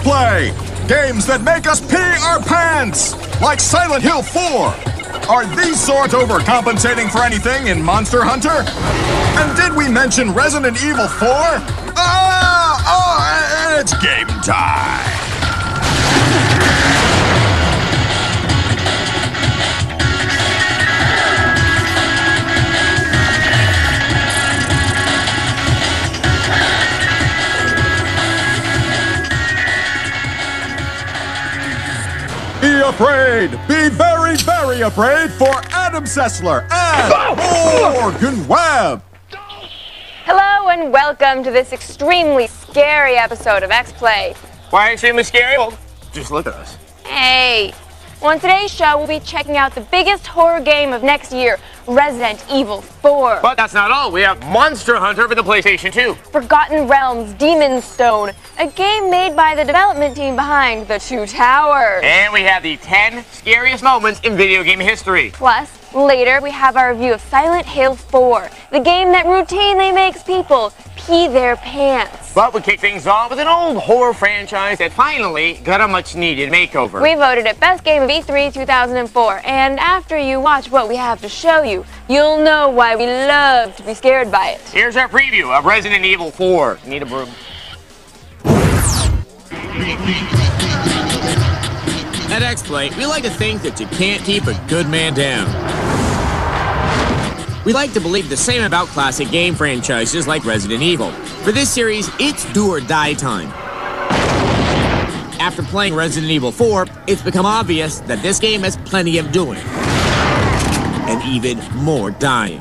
X-Play! Games that make us pee our pants! Like Silent Hill 4! Are these sorts overcompensating for anything in Monster Hunter? And did we mention Resident Evil 4? It's game time! Be afraid! Be very, very afraid for Adam Sessler and Morgan Webb! Hello and welcome to this extremely scary episode of X-Play. Why extremely scary? Well, just look at us. Hey! On today's show, we'll be checking out the biggest horror game of next year, Resident Evil 4. But that's not all. We have Monster Hunter for the PlayStation 2. Forgotten Realms Demon's Stone, a game made by the development team behind The Two Towers. And we have the 10 scariest moments in video game history. Plus, later we have our review of Silent Hill 4, the game that routinely makes people pee their pants. But we kick things off with an old horror franchise that finally got a much-needed makeover. We voted it Best Game of E3 2004, and after you watch what we have to show you, you'll know why we love to be scared by it. Here's our preview of Resident Evil 4. Need a broom? At X-Play, we like to think that you can't keep a good man down. We like to believe the same about classic game franchises like Resident Evil. For this series, it's do or die time. After playing Resident Evil 4, it's become obvious that this game has plenty of doing. And even more dying.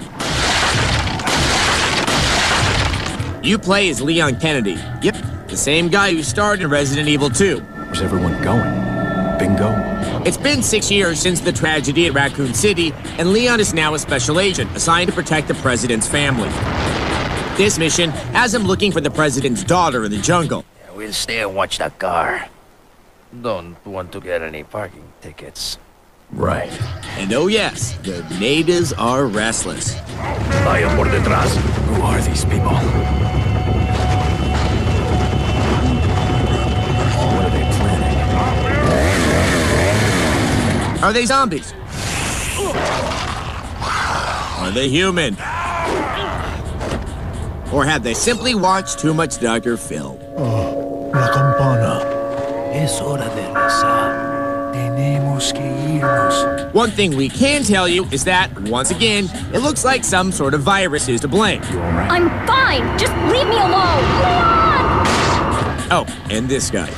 You play as Leon Kennedy. Yep, the same guy who starred in Resident Evil 2. Where's everyone going? Bingo. It's been 6 years since the tragedy at Raccoon City, and Leon is now a special agent assigned to protect the president's family. This mission has him looking for the president's daughter in the jungle. We'll stay and watch the car. Don't want to get any parking tickets. Right. And oh yes, the natives are restless. Vaya por detrás. Who are these people? What are they planning? Are they zombies? Are they human? Or have they simply watched too much Dr. Phil? Oh, la campana. Es hora de rezar. Tenemos que irnos. One thing we can tell you is that, once again, it looks like some sort of virus is to blame. I'm fine! Just leave me alone! Leon! Oh, and this guy.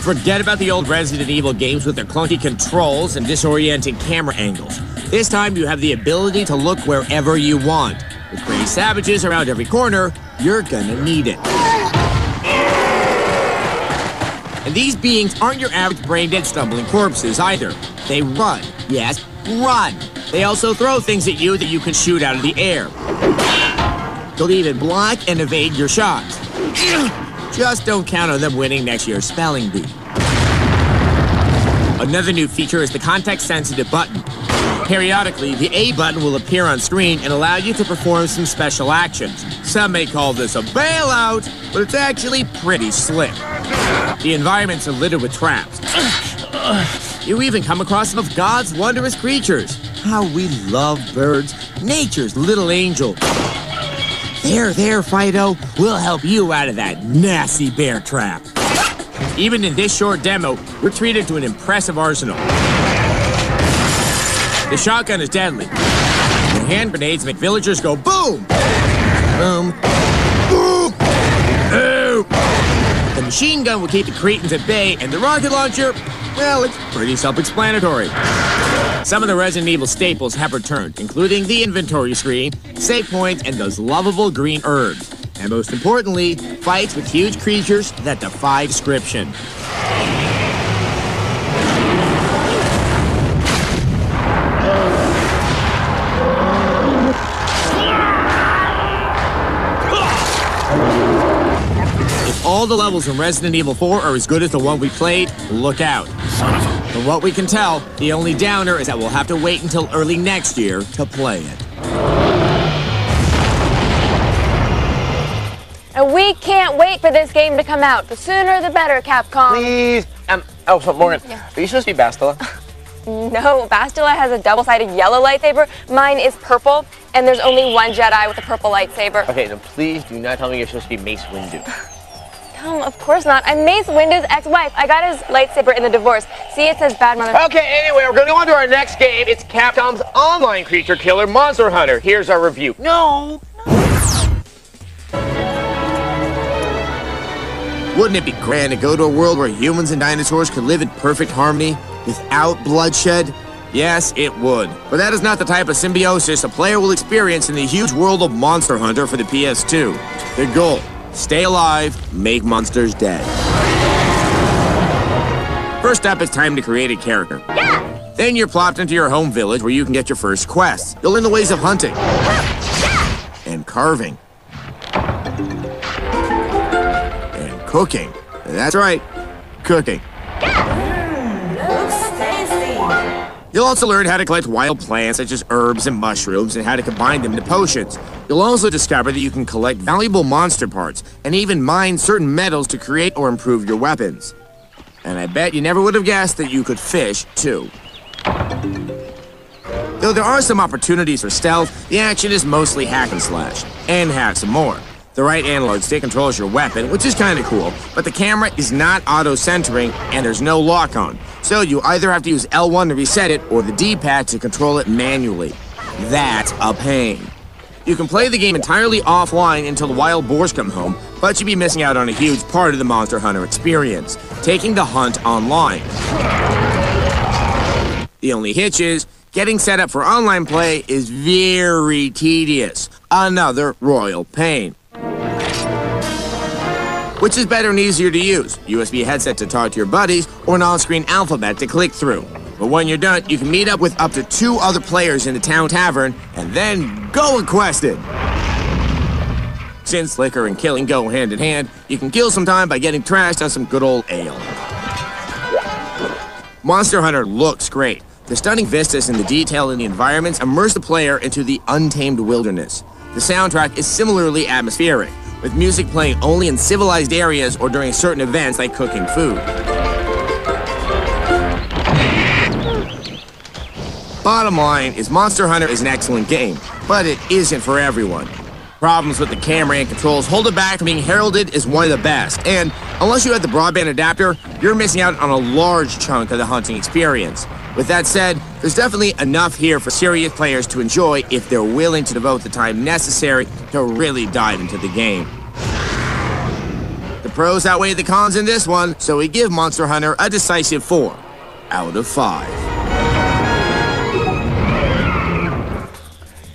Forget about the old Resident Evil games with their clunky controls and disorienting camera angles. This time you have the ability to look wherever you want. With gray savages around every corner, you're gonna need it. And these beings aren't your average brain-dead stumbling corpses either. They run. Yes, run. They also throw things at you that you can shoot out of the air. They'll even block and evade your shots. Just don't count on them winning next year's spelling bee. Another new feature is the context-sensitive button. Periodically, the A button will appear on screen and allow you to perform some special actions. Some may call this a bailout, but it's actually pretty slick. The environments are littered with traps. You even come across some of God's wondrous creatures. How we love birds, nature's little angel. There, Fido. We'll help you out of that nasty bear trap. Even in this short demo, we're treated to an impressive arsenal. The shotgun is deadly. The hand grenades make villagers go boom! Boom. Boom! Boom! The machine gun will keep the cretins at bay, and the rocket launcher, well, it's pretty self-explanatory. Some of the Resident Evil staples have returned, including the inventory screen, save points, and those lovable green herbs. And most importantly, fights with huge creatures that defy description. If all the levels in Resident Evil 4 are as good as the one we played, look out. Son of a... From what we can tell, the only downer is that we'll have to wait until early next year to play it. And we can't wait for this game to come out. The sooner the better, Capcom. Please. So Morgan, Yeah. are you supposed to be Bastila? No, Bastila has a double-sided yellow lightsaber. Mine is purple, and there's only one Jedi with a purple lightsaber. Okay, then please do not tell me you're supposed to be Mace Windu. No, of course not. I'm Mace Windu's ex-wife. I got his lightsaber in the divorce. See, it says bad mother. Okay, anyway, we're going to go on to our next game. It's Capcom's online creature killer, Monster Hunter. Here's our review. No. Wouldn't it be grand to go to a world where humans and dinosaurs could live in perfect harmony without bloodshed? Yes, it would. But that is not the type of symbiosis a player will experience in the huge world of Monster Hunter for the PS2. The goal: stay alive, make monsters dead. First up, it's time to create a character. Yeah! Then you're plopped into your home village where you can get your first quests. You'll learn the ways of hunting and carving and cooking. That's right, cooking. You'll also learn how to collect wild plants such as herbs and mushrooms and how to combine them into potions. You'll also discover that you can collect valuable monster parts and even mine certain metals to create or improve your weapons. And I bet you never would have guessed that you could fish, too. Though there are some opportunities for stealth, the action is mostly hack and slash, and have some more. The right analog stick controls your weapon, which is kinda cool, but the camera is not auto-centering and there's no lock-on. So you either have to use L1 to reset it or the D-pad to control it manually. That's a pain. You can play the game entirely offline until the wild boars come home, but you'd be missing out on a huge part of the Monster Hunter experience, taking the hunt online. The only hitch is, getting set up for online play is very tedious. Another royal pain. Which is better and easier to use? USB headset to talk to your buddies, or an on-screen alphabet to click through. But when you're done, you can meet up with up to 2 other players in the town tavern, and then go and quest it. Since liquor and killing go hand in hand, you can kill some time by getting trashed on some good old ale. Monster Hunter looks great. The stunning vistas and the detail in the environments immerse the player into the untamed wilderness. The soundtrack is similarly atmospheric, with music playing only in civilized areas or during certain events like cooking food. Bottom line is Monster Hunter is an excellent game, but it isn't for everyone. Problems with the camera and controls hold it back from being heralded as one of the best, and unless you have the broadband adapter, you're missing out on a large chunk of the hunting experience. With that said, there's definitely enough here for serious players to enjoy if they're willing to devote the time necessary to really dive into the game. The pros outweigh the cons in this one, so we give Monster Hunter a decisive 4 out of 5.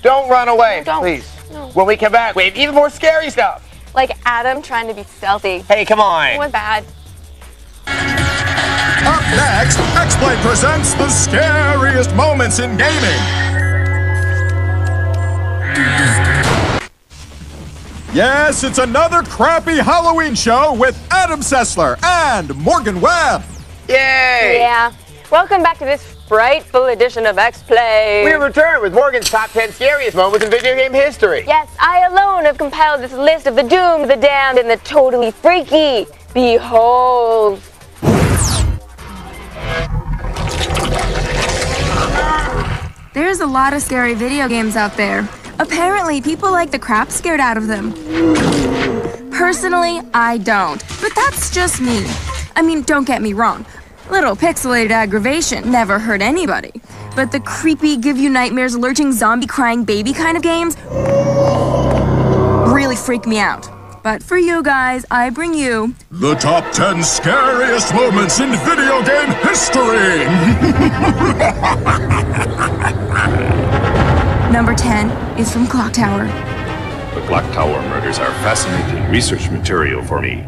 Don't run away, Don't. please. No. When we come back, we have even more scary stuff. Like Adam trying to be stealthy. Hey, come on. It was bad. Up next, X-Play presents the scariest moments in gaming. Yes, it's another crappy Halloween show with Adam Sessler and Morgan Webb. Yay! Yeah. Welcome back to this frightful edition of X-Play. We return with Morgan's top 10 scariest moments in video game history. Yes, I alone have compiled this list of the doomed, the damned, and the totally freaky. Behold. There's a lot of scary video games out there. Apparently, people like the crap scared out of them. Personally, I don't. But that's just me. I mean, don't get me wrong. Little pixelated aggravation never hurt anybody. But the creepy, give you nightmares, lurching zombie crying baby kind of games really freak me out. But for you guys, I bring you The top 10 scariest moments in video game history. number 10 is from Clock Tower. The Clock Tower murders are fascinating research material for me.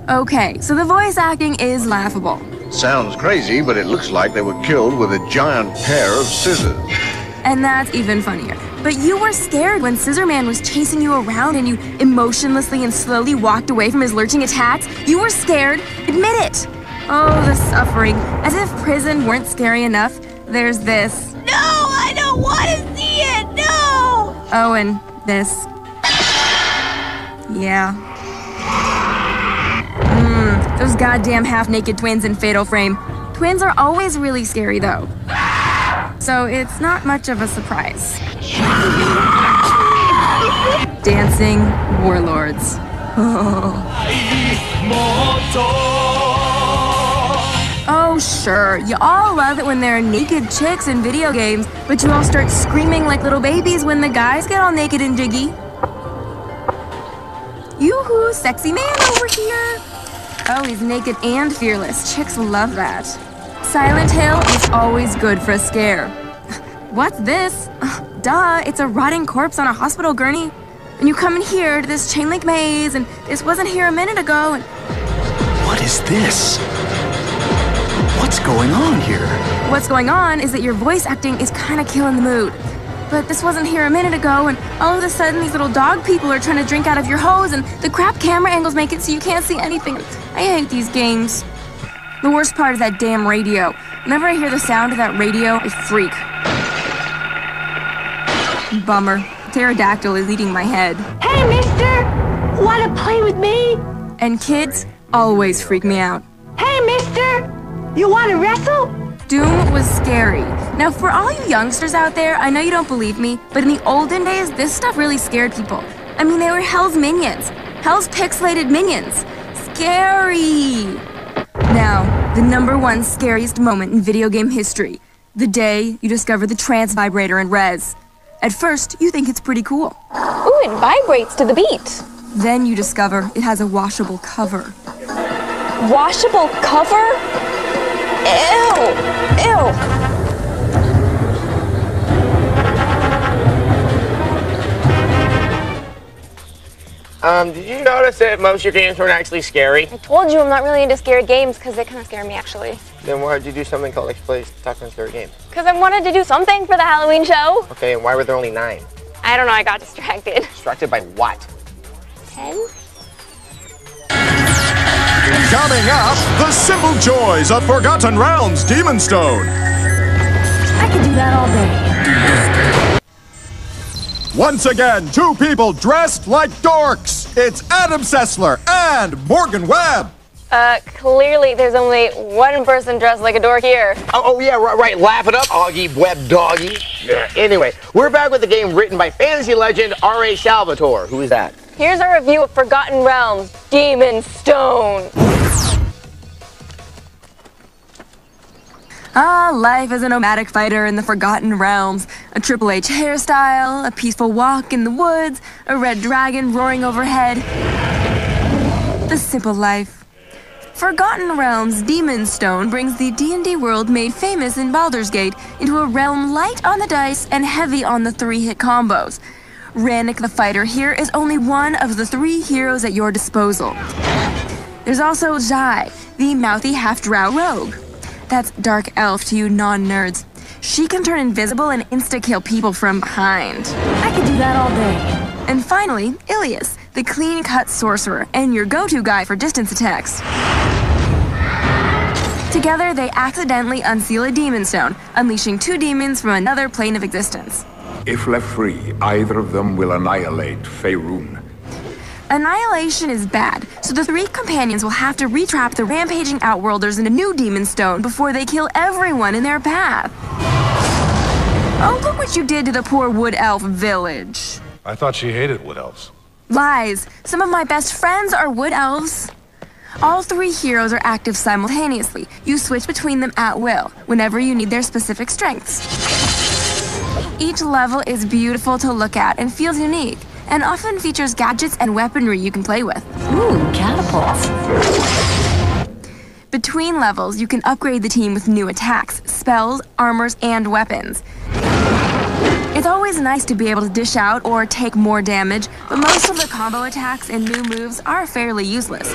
Okay, so the voice acting is laughable. Sounds crazy, but it looks like they were killed with a giant pair of scissors. And that's even funnier. But you were scared when Scissor Man was chasing you around and you emotionlessly and slowly walked away from his lurching attacks. You were scared. Admit it. Oh, the suffering. As if prison weren't scary enough, there's this. No, I don't want to see it. No. Oh, and this. Yeah. Those goddamn half-naked twins in Fatal Frame. Twins are always really scary, though. So it's not much of a surprise. Dancing warlords. Oh, sure. You all love it when there are naked chicks in video games, but you all start screaming like little babies when the guys get all naked and jiggy. Yoo-hoo, sexy man over here. Oh, he's naked and fearless. Chicks love that. Silent Hill is always good for a scare. What's this? Duh, it's a rotting corpse on a hospital gurney. And you come in here to this chain link maze, and this wasn't here a minute ago, and... What is this? What's going on here? What's going on is that your voice acting is kind of killing the mood. But this wasn't here a minute ago, and all of a sudden these little dog people are trying to drink out of your hose, and the crap camera angles make it so you can't see anything. I hate these games. The worst part is that damn radio. Whenever I hear the sound of that radio, I freak. Bummer. Pterodactyl is eating my head. Hey, mister! Wanna play with me? And kids always freak me out. Hey, mister! You wanna wrestle? Doom was scary. Now, for all you youngsters out there, I know you don't believe me, but in the olden days, this stuff really scared people. I mean, they were Hell's minions. Hell's pixelated minions. Scary! Now, the #1 scariest moment in video game history. The day you discover the trance vibrator in Rez. At first, you think it's pretty cool. Ooh, it vibrates to the beat. Then you discover it has a washable cover. Washable cover? Ew! Ew! Did you notice that most of your games weren't actually scary? I told you I'm not really into scary games because they kind of scare me, actually. Then why did you do something called Let's Play Talk on Scary Games? Because I wanted to do something for the Halloween show. Okay, and why were there only 9? I don't know, I got distracted. Distracted by what? 10? Coming up, the simple joys of Forgotten Realms Demon Stone. I could do that all day. Once again, 2 people dressed like dorks. It's Adam Sessler and Morgan Webb. Clearly there's only one person dressed like a dork here. Oh yeah, right. Laugh it up, Augie Webb Doggy. Anyway, we're back with the game written by fantasy legend R.A. Salvatore. Who is that? Here's our review of Forgotten Realms Demon Stone. Life as a nomadic fighter in the Forgotten Realms. A Triple H hairstyle, a peaceful walk in the woods, a red dragon roaring overhead. The simple life. Forgotten Realms Demon Stone brings the D&D world made famous in Baldur's Gate into a realm light on the dice and heavy on the 3-hit combos. Rannick the Fighter here is only one of the 3 heroes at your disposal. There's also Zai, the mouthy half-drow rogue. That's Dark Elf to you non-nerds. She can turn invisible and insta-kill people from behind. I could do that all day. And finally, Ilias, the clean-cut sorcerer and your go-to guy for distance attacks. Together, they accidentally unseal a demon stone, unleashing 2 demons from another plane of existence. If left free, either of them will annihilate Faerun. Annihilation is bad, so the 3 companions will have to retrap the rampaging Outworlders in a new demon stone before they kill everyone in their path. Oh, look what you did to the poor wood elf village. I thought she hated wood elves. Lies. Some of my best friends are wood elves. All 3 heroes are active simultaneously. You switch between them at will, whenever you need their specific strengths. Each level is beautiful to look at and feels unique, and often features gadgets and weaponry you can play with. Ooh, catapults. Between levels, you can upgrade the team with new attacks, spells, armors, and weapons. It's always nice to be able to dish out or take more damage, but most of the combo attacks and new moves are fairly useless.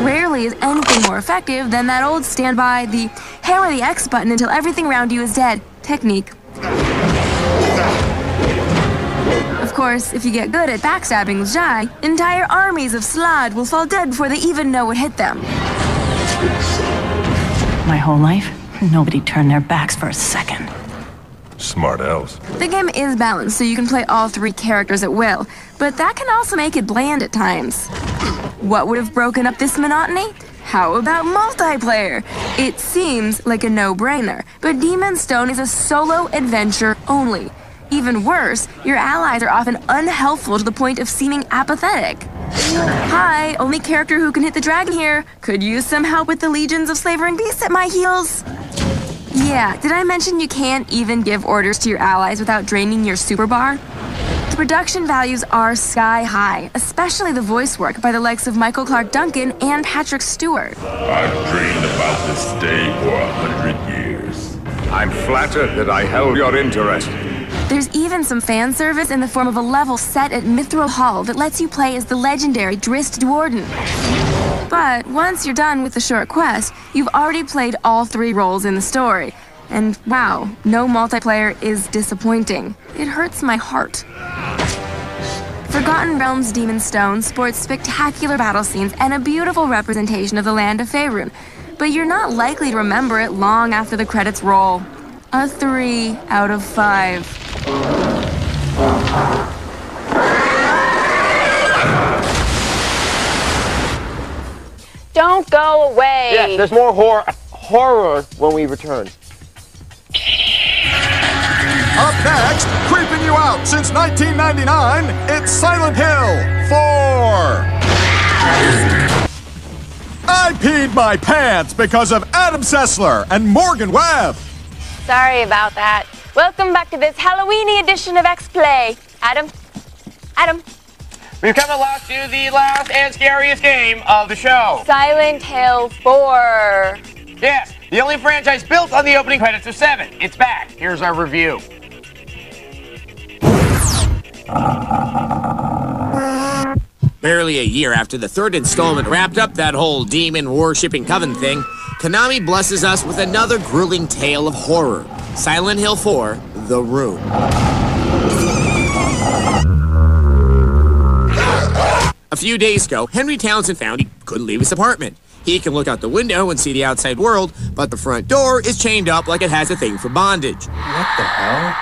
Rarely is anything more effective than that old standby, the hammer the X button until everything around you is dead technique. Of course, if you get good at backstabbing with Jai, entire armies of Slod will fall dead before they even know what hit them. My whole life, nobody turned their backs for a second. Smart elves. The game is balanced, so you can play all 3 characters at will, but that can also make it bland at times. What would have broken up this monotony? How about multiplayer? It seems like a no-brainer, but Demon's Stone is a solo adventure only. Even worse, your allies are often unhelpful to the point of seeming apathetic. Hi, only character who can hit the dragon here. Could use some help with the legions of slavering beasts at my heels. Yeah, did I mention you can't even give orders to your allies without draining your super bar? The production values are sky high, especially the voice work by the likes of Michael Clark Duncan and Patrick Stewart. I've dreamed about this day for 100 years. I'm flattered that I held your interest. There's even some fan service in the form of a level set at Mithril Hall that lets you play as the legendary Drist Dwarden. But once you're done with the short quest, you've already played all 3 roles in the story. And wow, no multiplayer is disappointing. It hurts my heart. Forgotten Realms Demon's Stone sports spectacular battle scenes and a beautiful representation of the land of Faerun, but you're not likely to remember it long after the credits roll. A 3 out of 5. Don't go away. Yes, there's more horror when we return. Up next, creeping you out since 1999, it's Silent Hill 4. I peed my pants because of Adam Sessler and Morgan Webb. Sorry about that. Welcome back to this Halloweeny edition of X-Play. Adam? We've come at last to the last and scariest game of the show. Silent Hill 4. Yes, the only franchise built on the opening credits of 7. It's back. Here's our review. Barely a year after the 3rd installment wrapped up that whole demon-worshipping coven thing, Konami blesses us with another grueling tale of horror. Silent Hill 4, The Room. A few days ago, Henry Townsend found he couldn't leave his apartment. He can look out the window and see the outside world, but the front door is chained up like it has a thing for bondage. What the hell?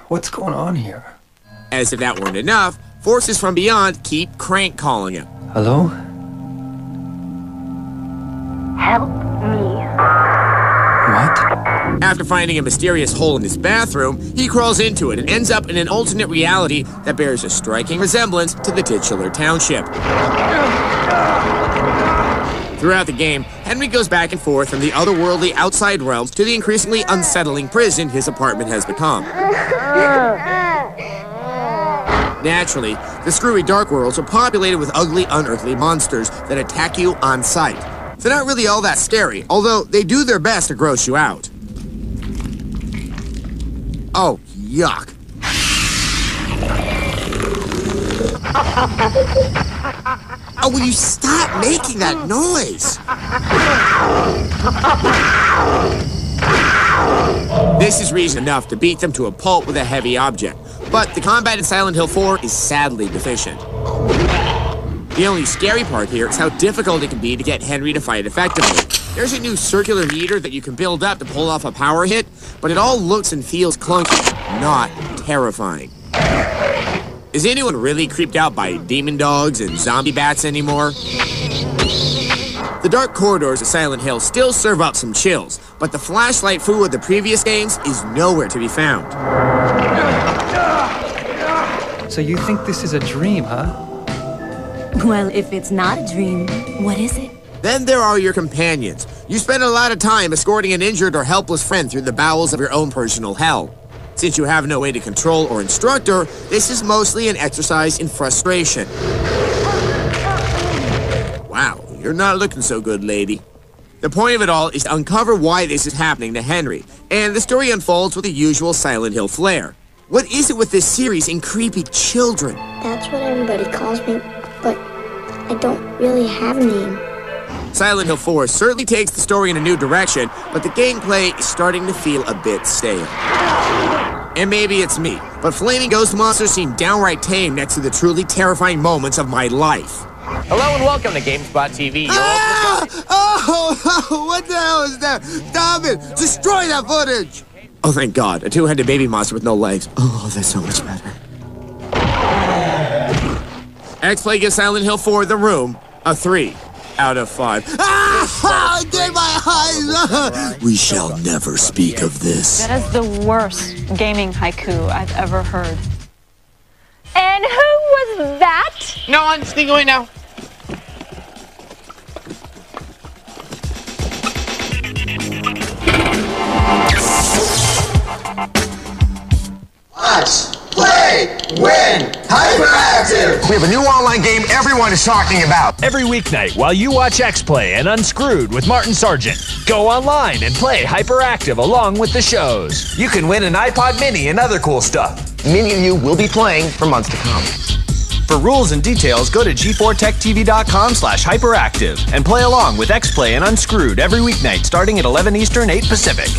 What's going on here? As if that weren't enough, forces from beyond keep crank calling him. Hello? Help me. What? After finding a mysterious hole in his bathroom, he crawls into it and ends up in an alternate reality that bears a striking resemblance to the titular township. Throughout the game, Henry goes back and forth from the otherworldly outside realms to the increasingly unsettling prison his apartment has become. Naturally, the screwy dark worlds are populated with ugly, unearthly monsters that attack you on sight. They're not really all that scary, although they do their best to gross you out. Oh, yuck. Oh, will you stop making that noise? This is reason enough to beat them to a pulp with a heavy object, but the combat in Silent Hill 4 is sadly deficient. The only scary part here is how difficult it can be to get Henry to fight effectively. There's a new circular meter that you can build up to pull off a power hit, but it all looks and feels clunky, not terrifying. Is anyone really creeped out by demon dogs and zombie bats anymore? The dark corridors of Silent Hill still serve up some chills, but the flashlight foo of the previous games is nowhere to be found. So you think this is a dream, huh? Well, if it's not a dream, what is it? Then there are your companions. You spend a lot of time escorting an injured or helpless friend through the bowels of your own personal hell. Since you have no way to control or instruct her, this is mostly an exercise in frustration. Wow, you're not looking so good, lady. The point of it all is to uncover why this is happening to Henry, and the story unfolds with the usual Silent Hill flair. What is it with this series and creepy children? That's what everybody calls me, but I don't really have a name. Silent Hill 4 certainly takes the story in a new direction, but the gameplay is starting to feel a bit stale. And maybe it's me, but flaming ghost monsters seem downright tame next to the truly terrifying moments of my life. Hello and welcome to GameSpot TV. Oh, what the hell is that? Stop it! Destroy that footage! Oh, thank God. A two-headed baby monster with no legs. Oh, that's so much better. X-Play gives Silent Hill 4 The Room a 3 out of 5. Ah! Get my eyes! We shall never speak of this. That is the worst gaming haiku I've ever heard. And who was that? No, I'm just going now. Watch, play, win, hyperactive! We have a new online game everyone is talking about. Every weeknight while you watch X-Play and Unscrewed with Martin Sargent. Go online and play Hyperactive along with the shows. You can win an iPod Mini and other cool stuff. Many of you will be playing for months to come. For rules and details, go to g4techtv.com/hyperactive and play along with X-Play and Unscrewed every weeknight starting at 11 Eastern, 8 Pacific.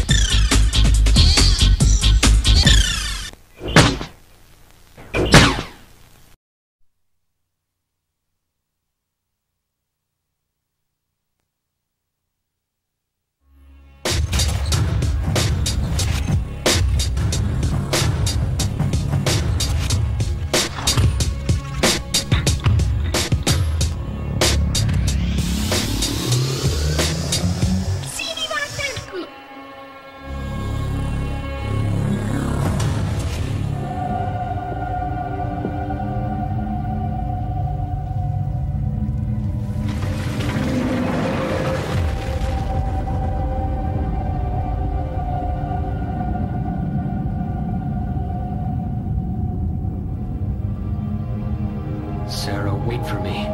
Sarah, wait for me.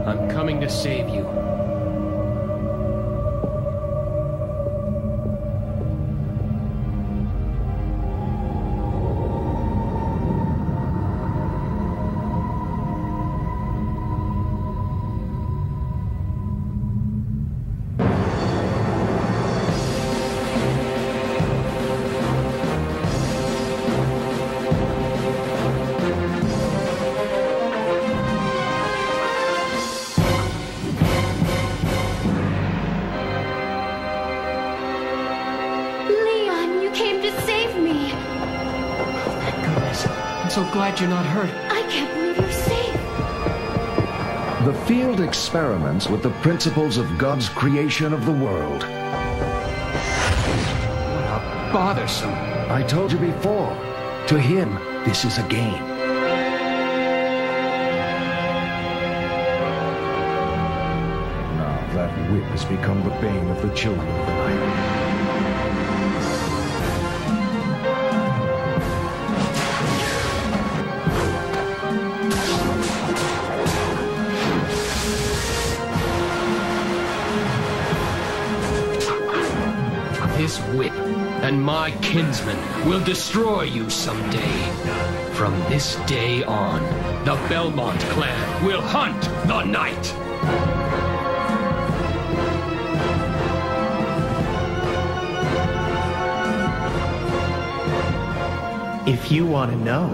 I'm coming to save you. So glad you're not hurt. I can't believe you're safe. The field experiments with the principles of God's creation of the world. What a bothersome. I told you before, to him, this is a game. Now that whip has become the bane of the children of the night. This whip and my kinsmen will destroy you someday. From this day on, the Belmont clan will hunt the night. If you want to know.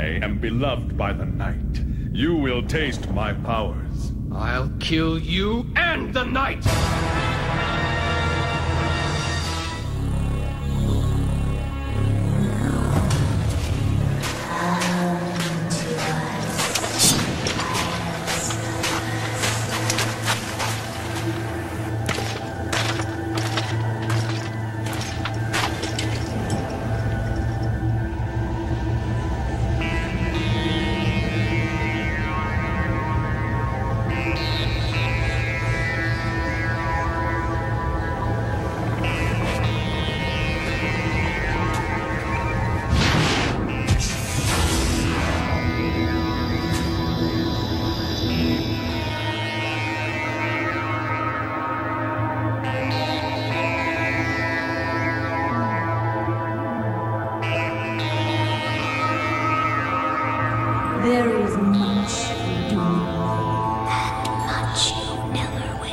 I am beloved by the night. You will taste my powers. I'll kill you and the knight! There is much you do not know, and much you never will.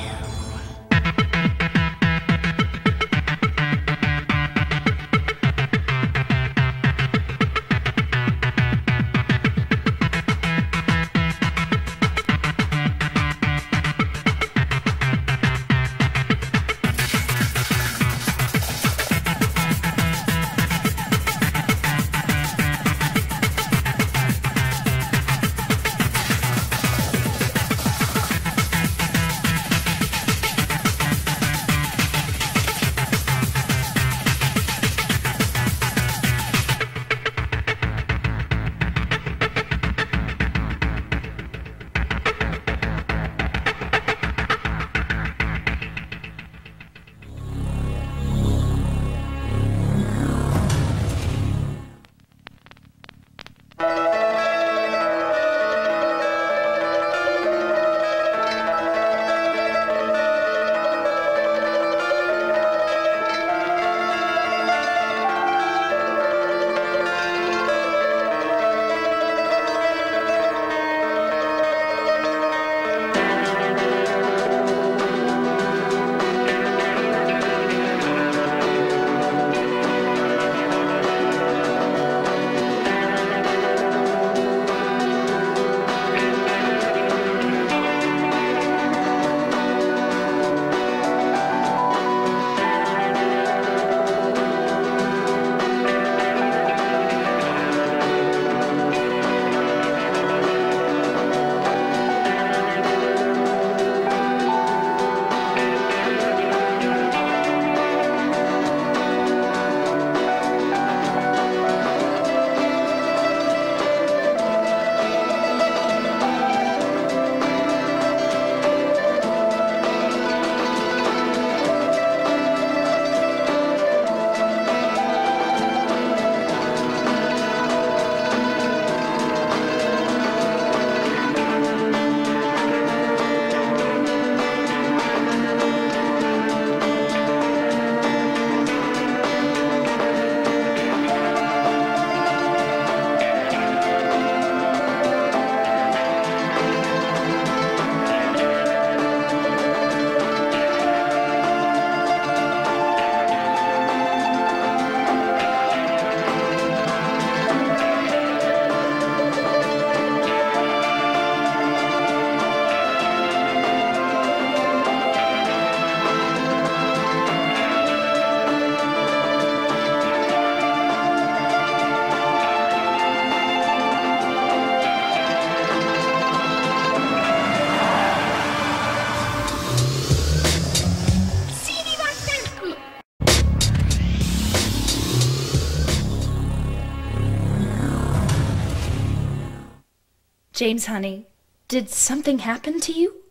James, honey, did something happen to you?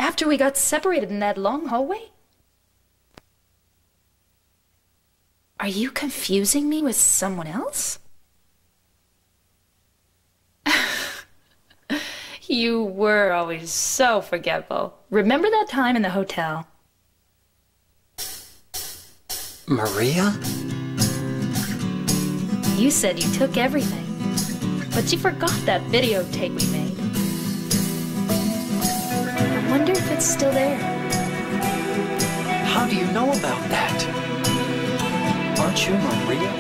After we got separated in that long hallway? Are you confusing me with someone else? You were always so forgetful. Remember that time in the hotel? Maria? You said you took everything, but you forgot that videotape we made. I wonder if it's still there. How do you know about that? Aren't you Maria?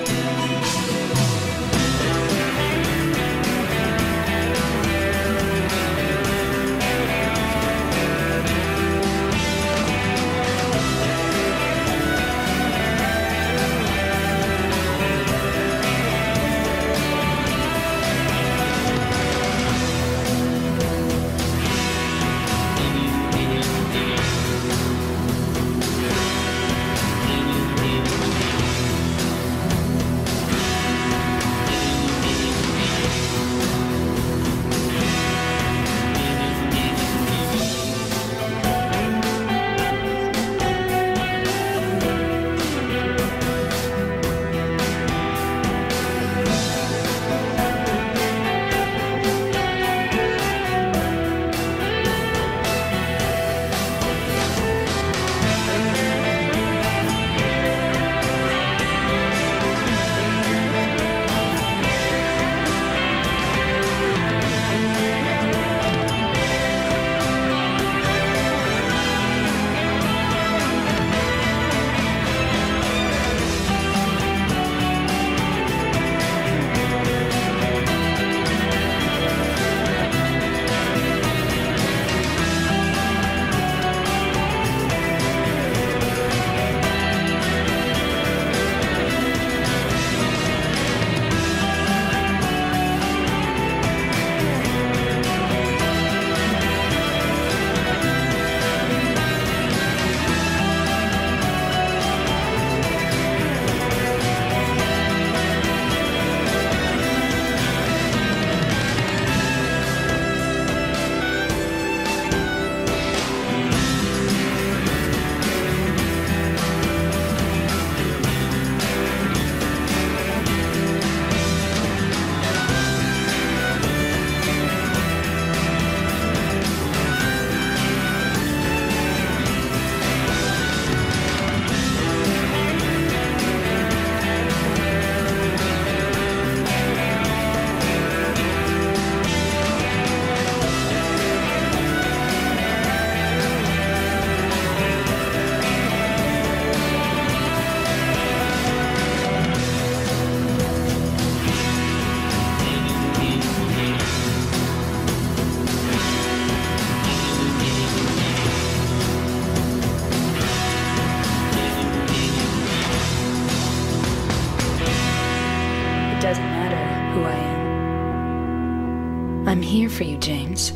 here for you, James.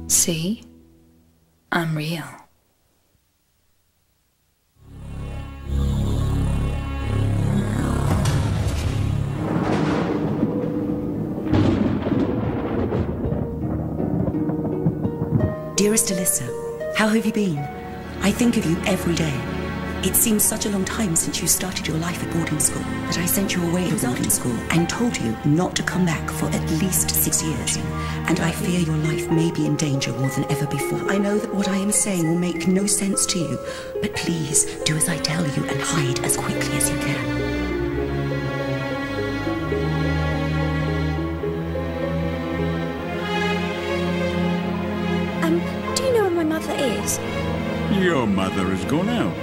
See? I'm real. Dearest Alyssa, how have you been? I think of you every day. It seems such a long time since you started your life at boarding school that I sent you away to boarding school and told you not to come back for at least 6 years. And I fear your life may be in danger more than ever before. I know that what I am saying will make no sense to you, but please do as I tell you and hide as quickly as you can. Do you know where my mother is? Your mother has gone out.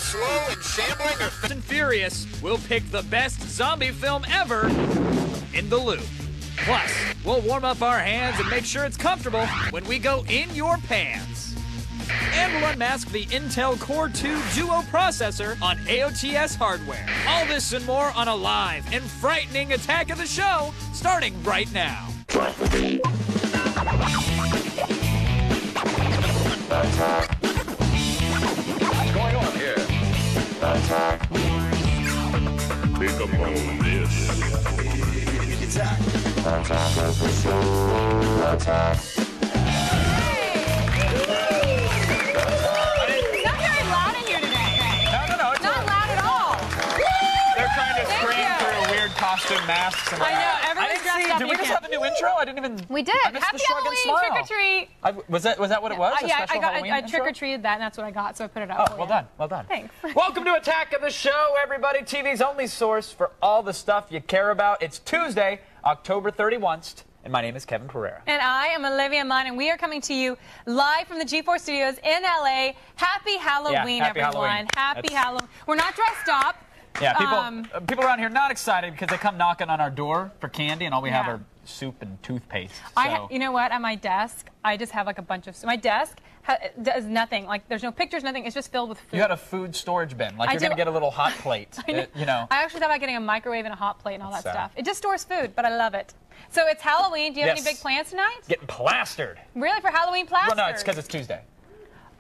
slow and shambling or Fast and Furious, we'll pick the best zombie film ever in the loop. Plus, we'll warm up our hands and make sure it's comfortable when we go in your pants. And we'll unmask the Intel Core 2 Duo processor on AOTS hardware. All this and more on a live and frightening attack of the show starting right now. What's going on here? Think about this. Attack of the show. Attack. It's not very loud in here today. No. It's Not loud at all. They're trying to Thank scream you. through weird costume masks. And I know, whatnot. everyone's dressed up Did we you just can. have a new intro? I didn't even. We did. I missed Happy the shrug and Halloween, smile. trick or treat. Was that what it was? A Yeah, special Halloween I intro? trick or treated that, and that's what I got, so I put it up. Oh, for well you. done. Well done. Thanks. Welcome to Attack of the Show, everybody. TV's only source for all the stuff you care about. It's Tuesday, October 31st, and my name is Kevin Pereira. And I am Olivia Munn, and we are coming to you live from the G4 Studios in LA. Happy Halloween, happy everyone. Halloween. Happy Halloween. We're not dressed up. Yeah, people around here not excited because they come knocking on our door for candy, and all we have Yeah. are soup and toothpaste. You know what? At my desk, I just have like a bunch of. My desk does nothing. Like there's no pictures, nothing. It's just filled with food. You had a food storage bin. Like I you're do. going to get a little hot plate. You know. I actually thought about getting a microwave and a hot plate and all that Sad. stuff. It just stores food, but I love it. So it's Halloween. Do you have Yes. any big plans tonight? Getting plastered. Really, for Halloween plasters? Well, no, it's because it's Tuesday.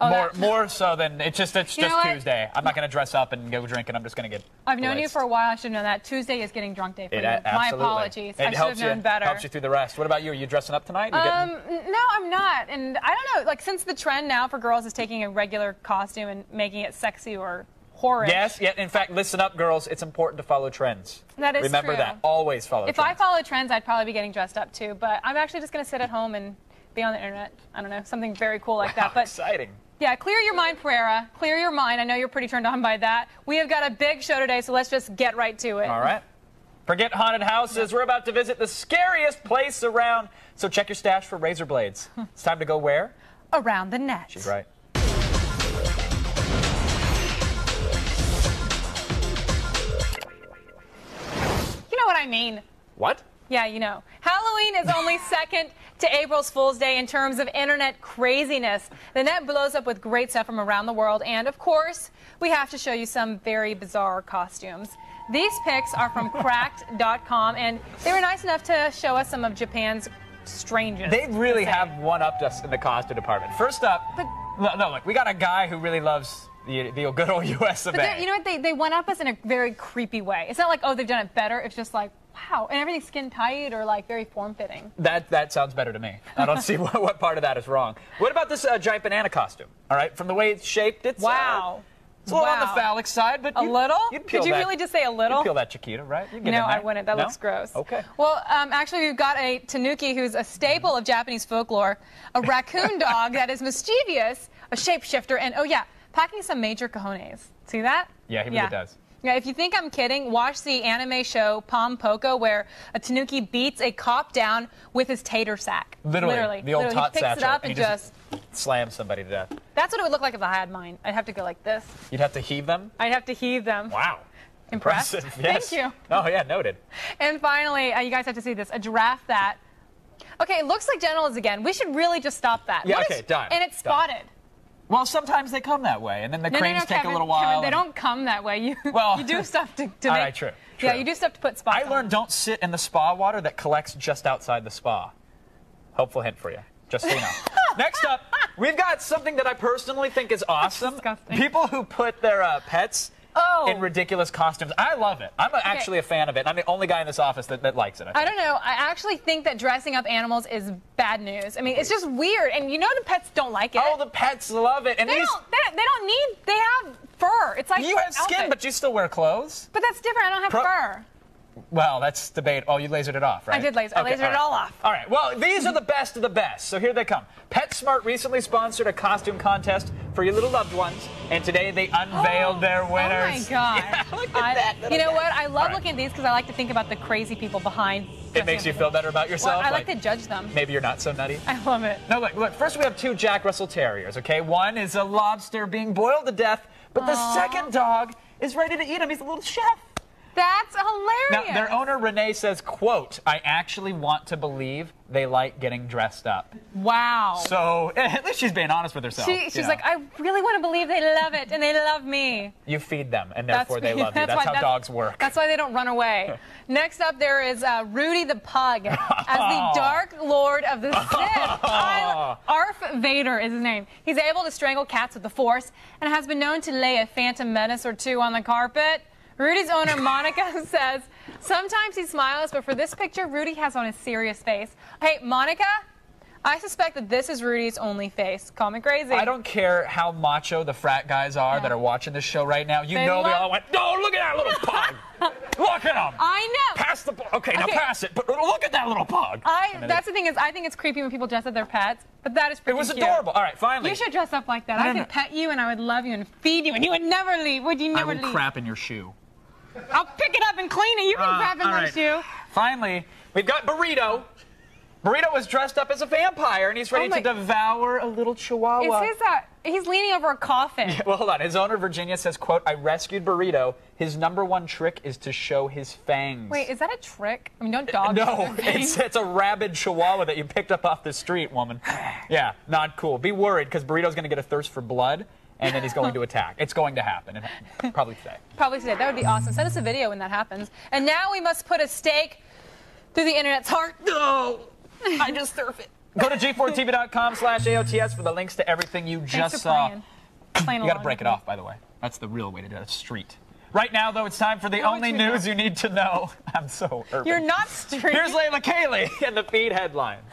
Oh, more so than it's just You know what? Tuesday. I'm not going to dress up and go drinking. I'm just going to get. I've known you blitzed. for a while. I should know that. Tuesday is getting drunk day for you. My Absolutely. apologies. It I should helps have known better. Helps you through the rest. What about you? Are you dressing up tonight? No, I'm not. And I don't know. Like since the trend now for girls is taking a regular costume and making it sexy or horrid. Yes. Yeah. In fact, listen up, girls. It's important to follow trends. That is Remember true. that. Always follow If trends. I followed trends, I'd probably be getting dressed up too. But I'm actually just going to sit at home and be on the internet. I don't know, something very cool like that. But exciting. Yeah, clear your mind, Pereira. Clear your mind. I know you're pretty turned on by that. We have got a big show today, so let's just get right to it. All right. Forget haunted houses. We're about to visit the scariest place around. So check your stash for razor blades. It's time to go where? Around the net. She's right. You know what I mean. What? Yeah, you know. Halloween is only second to April's Fool's Day in terms of internet craziness. The net blows up with great stuff from around the world, and of course, we have to show you some very bizarre costumes. These pics are from cracked.com, and they were nice enough to show us some of Japan's strangest. They really have one-upped us in the costume department. First up, look, we got a guy who really loves the good old US of But A. you know what? They one up us in a very creepy way. It's not like, oh, they've done it better. It's just like, wow. And everything's skin tight or like very form fitting. That sounds better to me. I don't see what part of that is wrong. What about this giant banana costume? All right, from the way it's shaped, it's wow. It's a little on the phallic side, but a little. You'd peel Did you that. really just say a little? You'd peel that Chiquita, right? You'd get No, in there. I wouldn't. That No? looks gross. Okay. Well, actually, we've got a tanuki who's a staple of Japanese folklore, a raccoon dog that is mischievous, a shapeshifter, and oh yeah, packing some major cojones. See that? Yeah, he really does. Yeah, if you think I'm kidding, watch the anime show Pom Poko, where a tanuki beats a cop down with his tater sack. Literally. The old tot He picks satchel. it up and he just... slams somebody to death. That's what it would look like if I had mine. I'd have to go like this. You'd have to heave them? I'd have to heave them. Wow. Impressed? Impressive. Yes. Thank you. Oh, yeah, noted. And finally, you guys have to see this, a giraffe that... Okay, it looks like genitals again. We should really just stop that. Yeah, What okay, is- done. And it's Done. spotted. Well, sometimes they come that way, and then the cranes take Kevin, a little while. Kevin, they and- don't come that way. You do stuff to All make... right, true. Yeah, you do stuff to put spots I learned don't sit in the spa water that collects just outside the spa. Helpful hint for you, just so you know. Next up, we've got something that I personally think is awesome. People who put their pets in ridiculous costumes. I love it. I'm actually a fan of it. I'm the only guy in this office that likes it. I don't know. I actually think that dressing up animals is bad news. I mean, it's just weird, and you know the pets don't like it. Oh, the pets love it. And they don't need. They have fur. It's like you have skin, outfit. but you still wear clothes. But that's different. I don't have fur. Well, that's debate. Oh, you lasered it off, right? I did laser. I lasered it all off. All right. Well, these are the best of the best. So here they come. PetSmart recently sponsored a costume contest for your little loved ones, and today they unveiled their winners. Oh my God! Yeah, look at that. You know what? I love looking at these because I like to think about the crazy people behind. It makes you feel better about yourself. Well, I like to judge them. Maybe you're not so nutty. I love it. No, look. First, we have 2 Jack Russell Terriers. Okay, one is a lobster being boiled to death, but the second dog is ready to eat him. He's a little chef. That's hilarious. Now, their owner, Renee, says, quote, "I actually want to believe they like getting dressed up." Wow. So, at least she's being honest with herself. She's like, I really want to believe they love it, and they love me. You feed them, and therefore they love you. That's how dogs work. That's why they don't run away. Next up, there is Rudy the Pug as the Dark Lord of the Sith. Arf Vader is his name. He's able to strangle cats with the Force and has been known to lay a phantom menace or two on the carpet. Rudy's owner, Monica, says, sometimes he smiles, but for this picture, Rudy has on a serious face. Hey, Monica, I suspect that this is Rudy's only face. Call me crazy. I don't care how macho the frat guys are that are watching this show right now. They all went, "Oh, look at that little pug. Look at him. I know. Pass the ball. Okay, now pass it. But look at that little pug." That's the thing is, I think it's creepy when people dress up their pets, but that is pretty cute. It was adorable. All right, finally. You should dress up like that. I could pet you, and I would love you and feed you, and you would never leave. Would you never leave? I will crap in your shoe. I'll pick it up and clean it. You can crap in my shoe. Finally, we've got Burrito. Burrito is dressed up as a vampire, and he's ready to devour a little chihuahua. He's leaning over a coffin. Yeah, well, hold on. His owner, Virginia, says, quote, "I rescued Burrito. His #1 trick is to show his fangs." Wait, is that a trick? I mean, don't dogs show No, their fangs? it's a rabid chihuahua that you picked up off the street, woman. Yeah, not cool. Be worried, because Burrito's going to get a thirst for blood, and then he's going to attack. It's going to happen, and probably today. Probably today. That would be awesome. Send us a video when that happens. And now we must put a stake through the internet's heart. No, I just surf it. Go to g4tv.com/AOTS for the links to everything you just saw. You got to break it off, by the way. That's the real way to do it. Street. Right now, though, it's time for the only news you need to know. I'm so urban. You're not street. Here's Layla Kaylee and the feed headlines.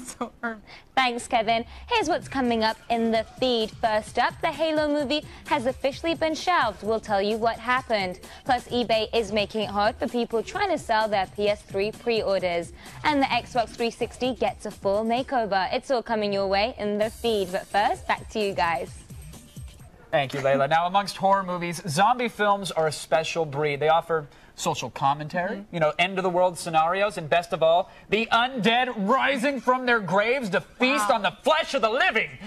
So urban. Thanks, Kevin. Here's what's coming up in the feed. First up, the Halo movie has officially been shelved. We'll tell you what happened. Plus, eBay is making it hard for people trying to sell their PS3 pre-orders. And the Xbox 360 gets a full makeover. It's all coming your way in the feed. But first, back to you guys. Thank you, Layla. Now, amongst horror movies, zombie films are a special breed. They offer social commentary, end-of-the-world scenarios, and best of all, the undead rising from their graves to feast on the flesh of the living.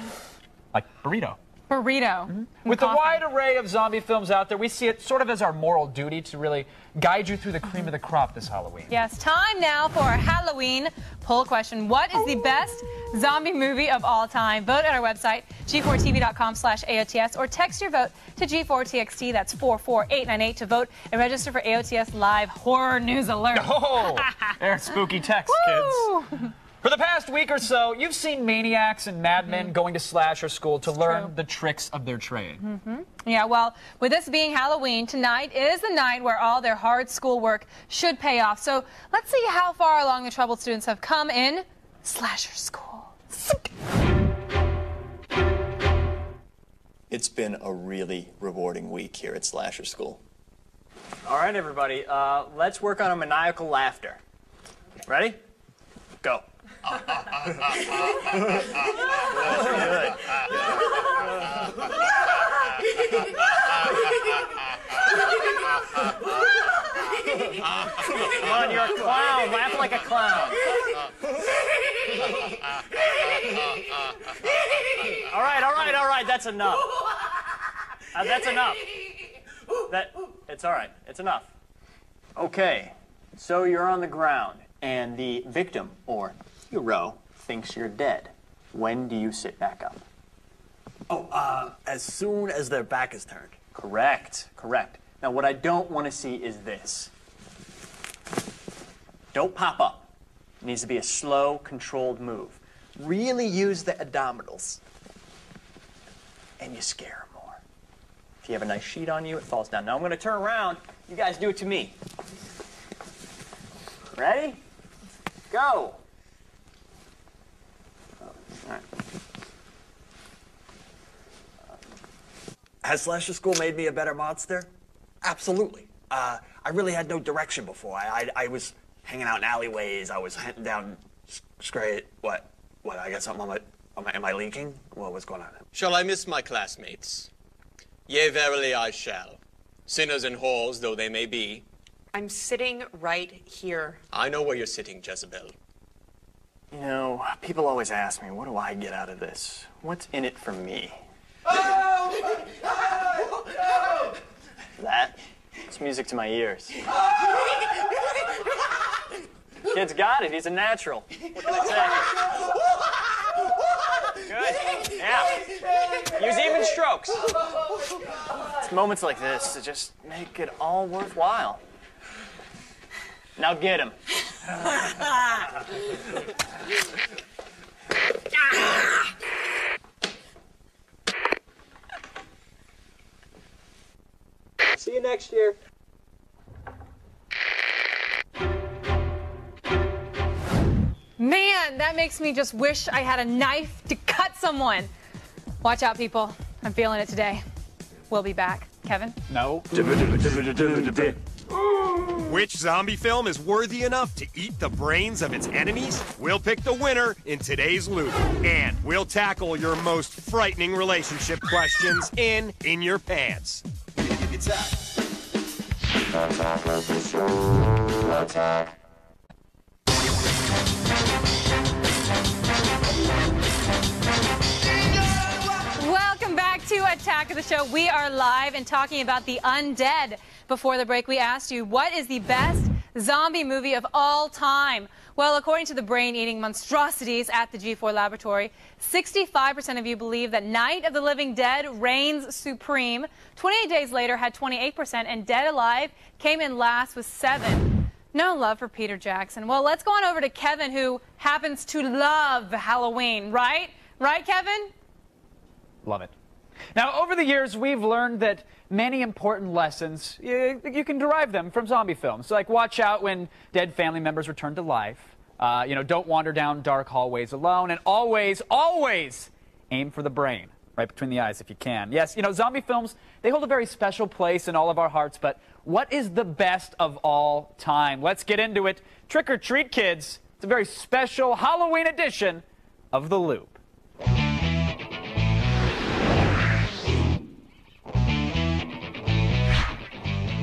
Like Burrito. Burrito. With the wide array of zombie films out there, we see it sort of as our moral duty to really guide you through the cream of the crop this Halloween. Yes, time now for a Halloween poll question. What is the best zombie movie of all time? Vote at our website, g4tv.com/AOTS, or text your vote to G4TXT. That's 44898 to vote and register for AOTS Live Horror News Alert. Oh, there's spooky text, kids. For the past week or so, you've seen maniacs and madmen going to slasher school to learn the tricks of their trade. Yeah, well, with this being Halloween, tonight is the night where all their hard schoolwork should pay off. So let's see how far along the troubled students have come in slasher school. It's been a really rewarding week here at Slasher School. All right, everybody, let's work on a maniacal laughter. Ready? Go. Good. Come on, you're a clown. Laugh like a clown. All right. That's enough. That's enough. It's all right. It's enough. Okay, so you're on the ground, and the victim, or hero, thinks you're dead. When do you sit back up? Oh, as soon as their back is turned. Correct. Now, what I don't want to see is this. Don't pop up. It needs to be a slow, controlled move. Really use the abdominals. And you scare them more. If you have a nice sheet on you, it falls down. Now I'm going to turn around. You guys do it to me. Ready? Go. All right. Has Slasher School made me a better monster? Absolutely. I really had no direction before. I was hanging out in alleyways. I was hunting down straight. What? I got something on my... Am I leaking? What's going on? Shall I miss my classmates? Yea, verily I shall. Sinners and whores though they may be. I'm sitting right here. I know where you're sitting, Jezebel. You know, people always ask me, what do I get out of this? What's in it for me? That? It's music to my ears. Kid's got it. He's a natural. What can I say? Good. Yeah. Use even strokes. It's moments like this that just make it all worthwhile. Now get him. See you next year. Man, that makes me just wish I had a knife to cut someone. Watch out, people. I'm feeling it today. We'll be back. Kevin? No. Which zombie film is worthy enough to eat the brains of its enemies? We'll pick the winner in today's Loop. And we'll tackle your most frightening relationship questions in Your Pants. Welcome back to Attack of the Show. We are live and talking about the undead. Before the break, we asked you, what is the best zombie movie of all time? Well, according to the brain-eating monstrosities at the G4 laboratory, 65% of you believe that Night of the Living Dead reigns supreme. 28 Days Later had 28%, and Dead Alive came in last with 7%. No love for Peter Jackson. Well, let's go on over to Kevin, who happens to love Halloween, right? Right, Kevin? Love it. Now, over the years, we've learned that many important lessons, you can derive them from zombie films. So, like, watch out when dead family members return to life. Don't wander down dark hallways alone. And always, always aim for the brain, right between the eyes if you can. Yes, zombie films, they hold a very special place in all of our hearts. But what is the best of all time? Let's get into it. Trick or treat, kids. It's a very special Halloween edition of The Loop.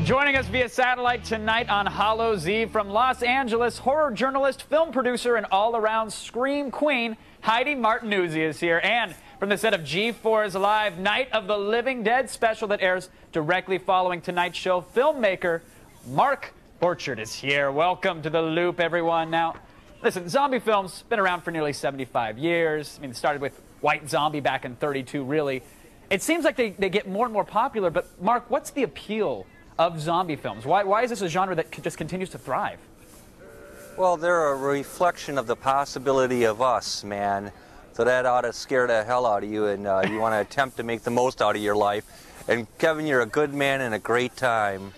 Joining us via satellite tonight on Hallows Eve from Los Angeles, horror journalist, film producer, and all-around scream queen, Heidi Martinuzzi is here. And from the set of G4's live Night of the Living Dead special that airs directly following tonight's show, filmmaker Mark Borchardt is here. Welcome to The Loop, everyone. Now, listen, zombie films been around for nearly 75 years. I mean, it started with White Zombie back in '32, really. It seems like they get more and more popular, but Mark, what's the appeal of zombie films? Why is this a genre that just continues to thrive? Well, they're a reflection of the possibility of us, man. So that ought to scare the hell out of you, and you want to attempt to make the most out of your life. And Kevin, you're a good man and a great time.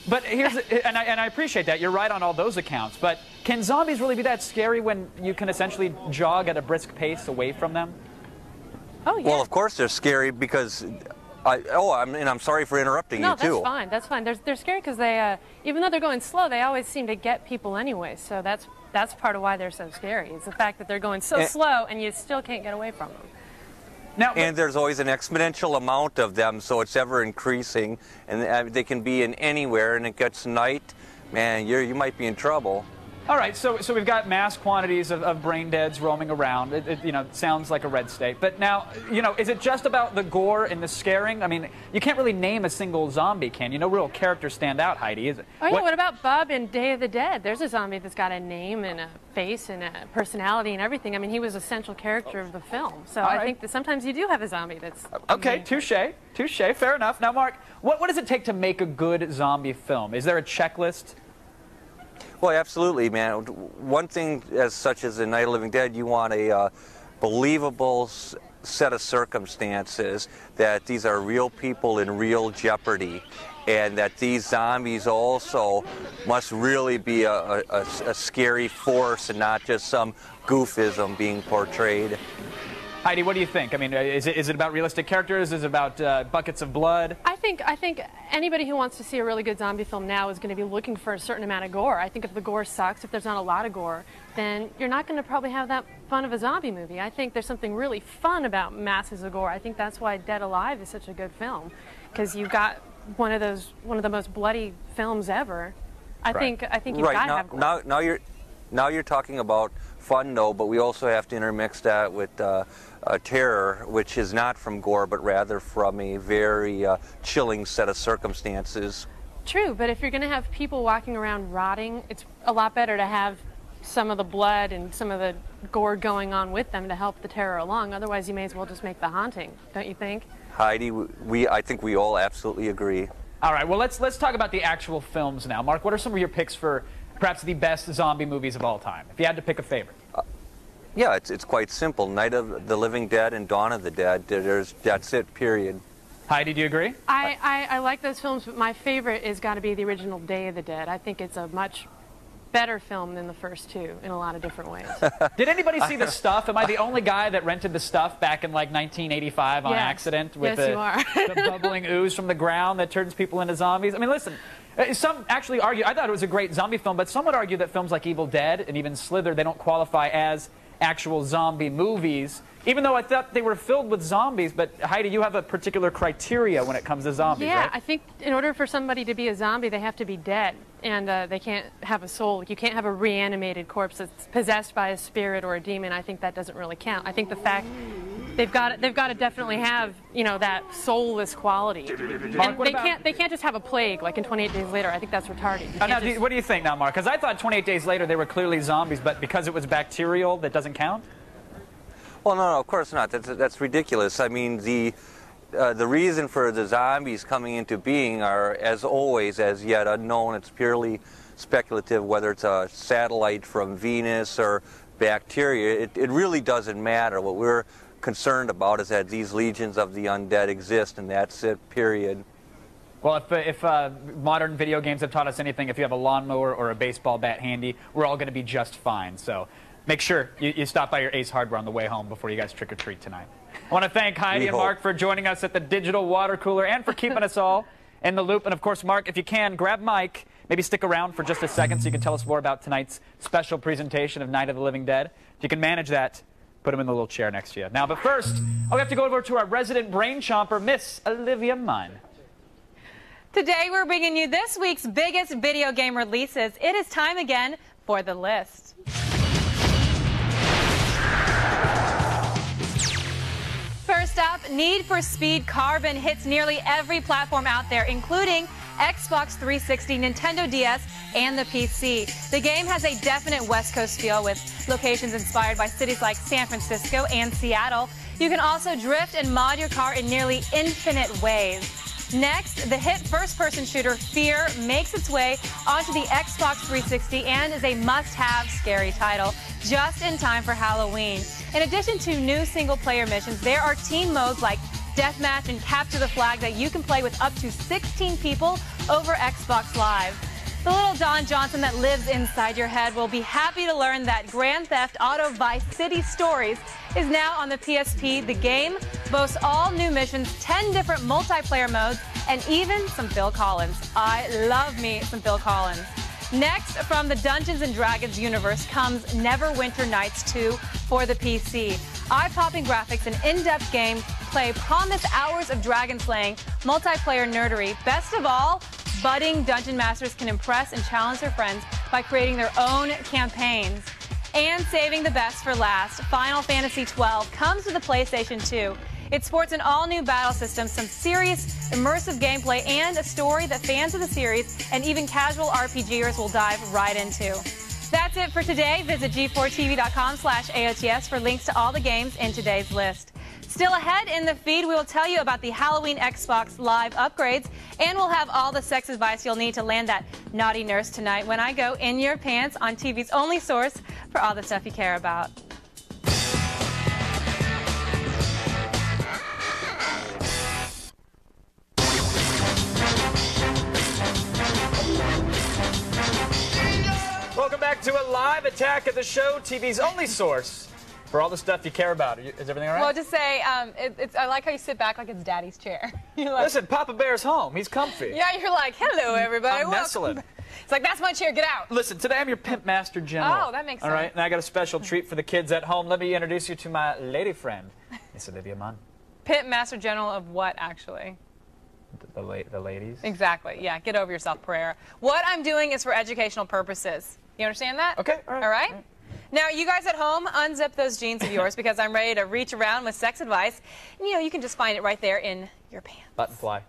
But here's, and I appreciate that. You're right on all those accounts. But can zombies really be that scary when you can essentially jog at a brisk pace away from them? Oh, yeah. Well, of course they're scary because... I'm sorry for interrupting you, too. No, that's fine. That's fine. They're scary because they, even though they're going slow, they always seem to get people anyway. So that's part of why they're so scary. It's the fact that they're going so slow and you still can't get away from them. Now, and there's always an exponential amount of them, so it's ever increasing, and they can be in anywhere. And it gets night, man, you might be in trouble. All right, so we've got mass quantities of brain deads roaming around. It sounds like a red state. But now, is it just about the gore and the scaring? I mean, you can't really name a single zombie, can you? No real characters stand out, Heidi, is it? Oh, yeah, what about Bob in Day of the Dead? There's a zombie that's got a name and a face and a personality and everything. I mean, he was a central character of the film. So I think that sometimes you do have a zombie that's... Okay, touche, fair enough. Now, Mark, what does it take to make a good zombie film? Is there a checklist? Well, absolutely, man. One thing as such as in Night of the Living Dead, you want a believable set of circumstances, that these are real people in real jeopardy, and that these zombies also must really be a scary force and not just some goofism being portrayed. Heidi, what do you think? I mean, is it about realistic characters? Is it about buckets of blood? I think anybody who wants to see a really good zombie film now is going to be looking for a certain amount of gore. I think if the gore sucks, if there's not a lot of gore, then you're not going to probably have that fun of a zombie movie. I think there's something really fun about masses of gore. I think that's why Dead Alive is such a good film, because you've got one of the most bloody films ever. I think you've got to have gore. Now you're talking about fun, though, but we also have to intermix that with terror, which is not from gore, but rather from a very chilling set of circumstances. True, but if you're going to have people walking around rotting, it's a lot better to have some of the blood and some of the gore going on with them to help the terror along. Otherwise, you may as well just make The Haunting, don't you think? Heidi, I think we all absolutely agree. All right, well, let's talk about the actual films now. Mark, what are some of your picks for perhaps the best zombie movies of all time, if you had to pick a favorite? Yeah, it's quite simple. Night of the Living Dead and Dawn of the Dead. That's it, period. Heidi, do you agree? I like those films, but my favorite has got to be the original Day of the Dead. I think it's a much better film than the first two in a lot of different ways. Did anybody see The Stuff? Am I the only guy that rented The Stuff back in like 1985 on accident with the bubbling ooze from the ground that turns people into zombies? I mean, listen, some actually argue, I thought it was a great zombie film, but some would argue that films like Evil Dead and even Slither, they don't qualify as actual zombie movies, even though I thought they were filled with zombies. But Heidi, you have a particular criteria when it comes to zombies, right? I think in order for somebody to be a zombie, they have to be dead, and they can't have a soul. You can't have a reanimated corpse that's possessed by a spirit or a demon. I think that doesn't really count. I think the fact they've got to definitely have, you know, that soulless quality. Mark, and they can't just have a plague like in 28 Days Later. I think that's retarded. Now, what do you think now, Mark? Because I thought 28 Days Later they were clearly zombies, but because it was bacterial, that doesn't count? Well, no, of course not. That's ridiculous. I mean, the reason for the zombies coming into being are, as always, as yet unknown. It's purely speculative, whether it's a satellite from Venus or bacteria. It really doesn't matter. What we're concerned about is that these legions of the undead exist, and that's it, period. Well, if modern video games have taught us anything, if you have a lawnmower or a baseball bat handy, we're all going to be just fine. So make sure you stop by your Ace Hardware on the way home before you guys trick-or-treat tonight. I want to thank Heidi and Mark for joining us at the digital water cooler and for keeping us all in the loop. And, of course, Mark, if you can, grab Mike. Maybe stick around for just a second so you can tell us more about tonight's special presentation of Night of the Living Dead. If you can manage that, put him in the little chair next to you. Now, but first, we have to go over to our resident brain chomper, Miss Olivia Munn. Today, we're bringing you this week's biggest video game releases. It is time again for the list. First up, Need for Speed Carbon hits nearly every platform out there, including Xbox 360, Nintendo DS, and the PC. The game has a definite West Coast feel with locations inspired by cities like San Francisco and Seattle. You can also drift and mod your car in nearly infinite ways. Next, the hit first-person shooter Fear makes its way onto the Xbox 360 and is a must-have scary title just in time for Halloween. In addition to new single-player missions, there are team modes like Deathmatch and Capture the Flag that you can play with up to 16 people over Xbox Live. The little Don Johnson that lives inside your head will be happy to learn that Grand Theft Auto Vice City Stories is now on the PSP. The game boasts all new missions, 10 different multiplayer modes, and even some Phil Collins. I love me some Phil Collins. Next, from the Dungeons & Dragons universe comes Neverwinter Nights 2 for the PC. Eye-popping graphics and in-depth gameplay promise hours of dragon slaying, multiplayer nerdery. Best of all, budding dungeon masters can impress and challenge their friends by creating their own campaigns. And saving the best for last, Final Fantasy XII comes to the PlayStation 2. It sports an all-new battle system, some serious immersive gameplay, and a story that fans of the series and even casual RPGers will dive right into. That's it for today. Visit g4tv.com/AOTS for links to all the games in today's list. Still ahead in the feed, we will tell you about the Halloween Xbox Live upgrades, and we'll have all the sex advice you'll need to land that naughty nurse tonight when I go in your pants on TV's only source for all the stuff you care about. Welcome back to a live attack of the show, TV's only source For all the stuff you care about, is everything all right? Well, just say, I like how you sit back like it's Daddy's chair. You're like, listen, Papa Bear's home. He's comfy. yeah, you're like, hello, everybody. I'm nestling. It's like, that's my chair. Get out. Listen, today I'm your Pimp Master General. Oh, that makes all sense. All right, and I got a special treat for the kids at home. Let me introduce you to my lady friend, Miss Olivia Munn. Pimp Master General of what, actually? The ladies. Exactly. Yeah, get over yourself, Pereira. What I'm doing is for educational purposes. You understand that? Okay, all right. All right? Now, you guys at home, unzip those jeans of yours because I'm ready to reach around with sex advice. And, you can just find it right there in your pants. Button fly.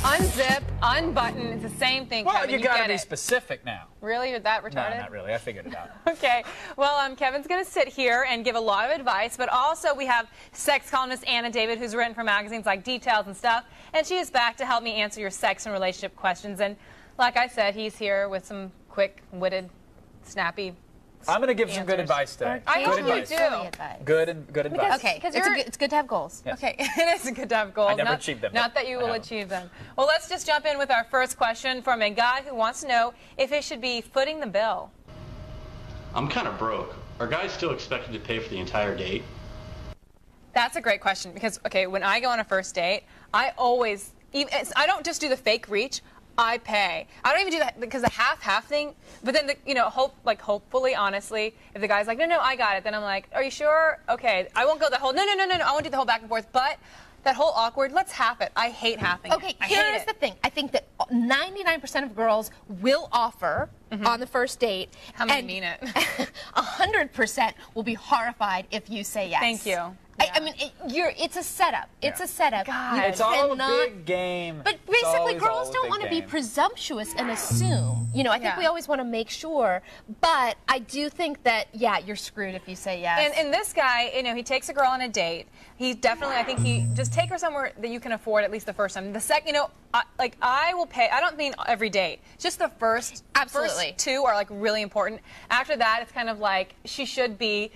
Unzip, unbutton, it's the same thing, Well, Kevin. you gotta be specific now. Really? You're that retarded? No, not really. I figured it out. Okay. Well, Kevin's going to sit here and give a lot of advice, but also we have sex columnist Anna David, who's written for magazines like Details and stuff, and she is back to help me answer your sex and relationship questions. And like I said, he's here with some quick-witted, snappy I'm going to give answers. some good advice today. I good hope advice. you do. Good advice. Okay, it's good to have goals. Yes. Okay, it is good to have goals. I never achieved them. Not that you will achieve them. Well, let's just jump in with our first question from a guy who wants to know if he should be footing the bill. I'm kind of broke. Are guys still expected to pay for the entire date? That's a great question because, okay, when I go on a first date, I don't just do the fake reach. I pay. I don't even do that because the half thing. But then, hopefully, honestly, if the guy's like, no, I got it, then I'm like, are you sure? Okay, I won't go the whole. No. I won't do the whole back and forth. But that whole awkward. Let's half it. I hate halving. Okay, here's the thing. I think that 99% of girls will offer on the first date. How many mean it? 100% will be horrified if you say yes. Thank you. I mean, it's a setup. It's a setup. God. It's all a big game. But basically, girls don't want to be presumptuous and assume. I think we always want to make sure. But I do think that, you're screwed if you say yes. And this guy, he takes a girl on a date. He definitely, I think he just take her somewhere that you can afford at least the first time. The second, I will pay. I don't mean every date. Just the first. Absolutely. First two are really important. After that, it's kind of like she should be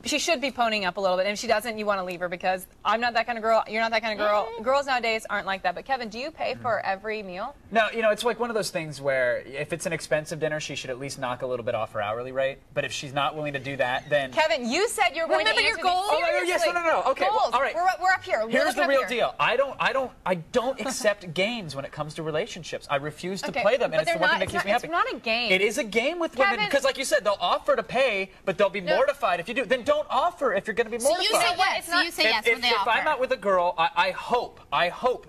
ponying up a little bit. And if she doesn't, you want to leave her because I'm not that kind of girl. You're not that kind of girl. Girls nowadays aren't like that. But Kevin, do you pay for every meal? No, it's like one of those things where if it's an expensive dinner, she should at least knock a little bit off her hourly rate. But if she's not willing to do that, then Kevin, you said you're going to answer your goals. Yes, no. Okay, goals. All right. We're up here. Here's the real deal. I don't accept games when it comes to relationships. I refuse to play them, and it's the one thing that keeps me happy. It's not a game. It is a game with women because, like you said, they'll offer to pay, but they'll be mortified if you do. Then don't offer if you're going to be mortified. So you say yes. So you say yes when they offer. If I'm out with a girl, I hope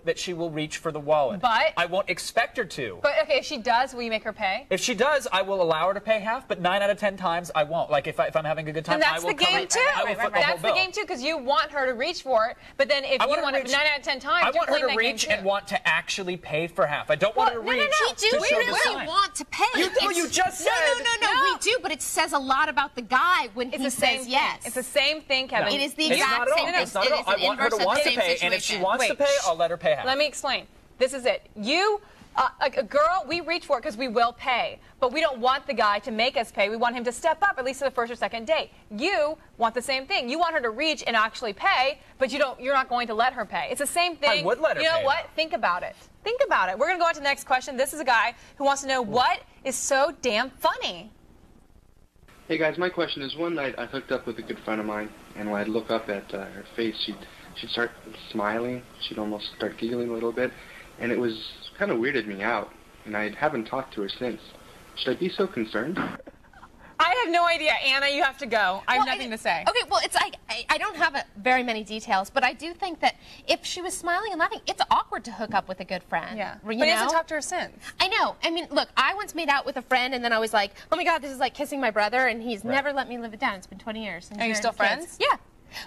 that she will reach for the wallet. But I won't expect her to. But okay, if she does, will you make her pay? If she does, I will allow her to pay half. But 9 out of 10 times, I won't. Like if I'm having a good time, I will. And that's the game too. That's the game too, because you want her to reach for it. But then if you want it 9 out of 10 times, I want her to reach and want to actually pay for half. I don't want her to reach. We do really want to pay. You just said. No. We do, but it says a lot about the guy when he says yes. It's the same thing, Kevin. It is the exact same thing. It's not at all. I want her to want to pay, and if she wants to pay, I'll let her pay half. Let me explain. This is it. A girl, we reach for it because we will pay, but we don't want the guy to make us pay. We want him to step up at least to the first or second date. You want the same thing. You want her to reach and actually pay, but you're not going to let her pay. It's the same thing. I would let her pay. You know what? Think about it. Think about it. We're going to go on to the next question. This is a guy who wants to know what is so damn funny. Hey guys, my question is, one night I hooked up with a good friend of mine, and when I'd look up at her face, she'd start smiling. She'd almost start giggling a little bit, and it was kind of weirded me out, and I haven't talked to her since. Should I be so concerned? I have no idea. Anna, you have to go. I have nothing to say. Okay, well, it's like, I don't have very many details, but I do think that if she was smiling and laughing, it's awkward to hook up with a good friend. Yeah. But he hasn't talked to her since. I know. I mean, look, I once made out with a friend, and then I was like, oh my God, this is like kissing my brother, and he's never let me live it down. It's been 20 years. Are you still friends? Yeah.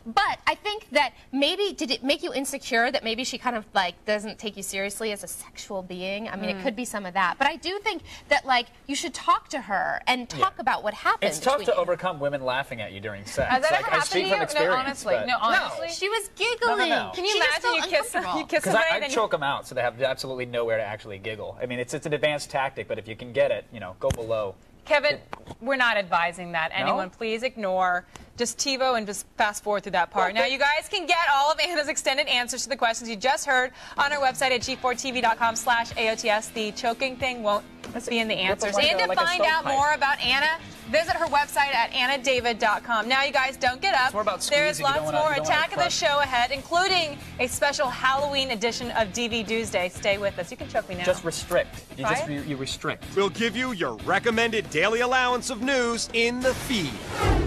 But I think that maybe, did it make you insecure that maybe she kind of doesn't take you seriously as a sexual being? I mean, it could be some of that. But I do think that you should talk to her and talk about what happened. It's tough to overcome women laughing at you during sex. Has that ever happened to you? No, honestly. No, honestly. She was giggling. No. Can you imagine you kiss somebody? Because I choke them out so they have absolutely nowhere to actually giggle. I mean, it's an advanced tactic, but if you can get it, go below. Kevin, we're not advising that. Anyone, please ignore. Just TiVo and just fast forward through that part. Now, you guys can get all of Anna's extended answers to the questions you just heard on our website at g4tv.com/AOTS. The choking thing won't being the answers. like And a- to like a find out stovepipe. more about Anna, visit her website at annadavid.com. Now, you guys, don't get up. It's more about There's squeezing. You lots don't wanna- more you don't wanna Attack of the crush. Show ahead, including a special Halloween edition of DV Doomsday. Stay with us. You can choke me now. Just restrict. Try it? You restrict. We'll give you your recommended daily allowance of news in the feed.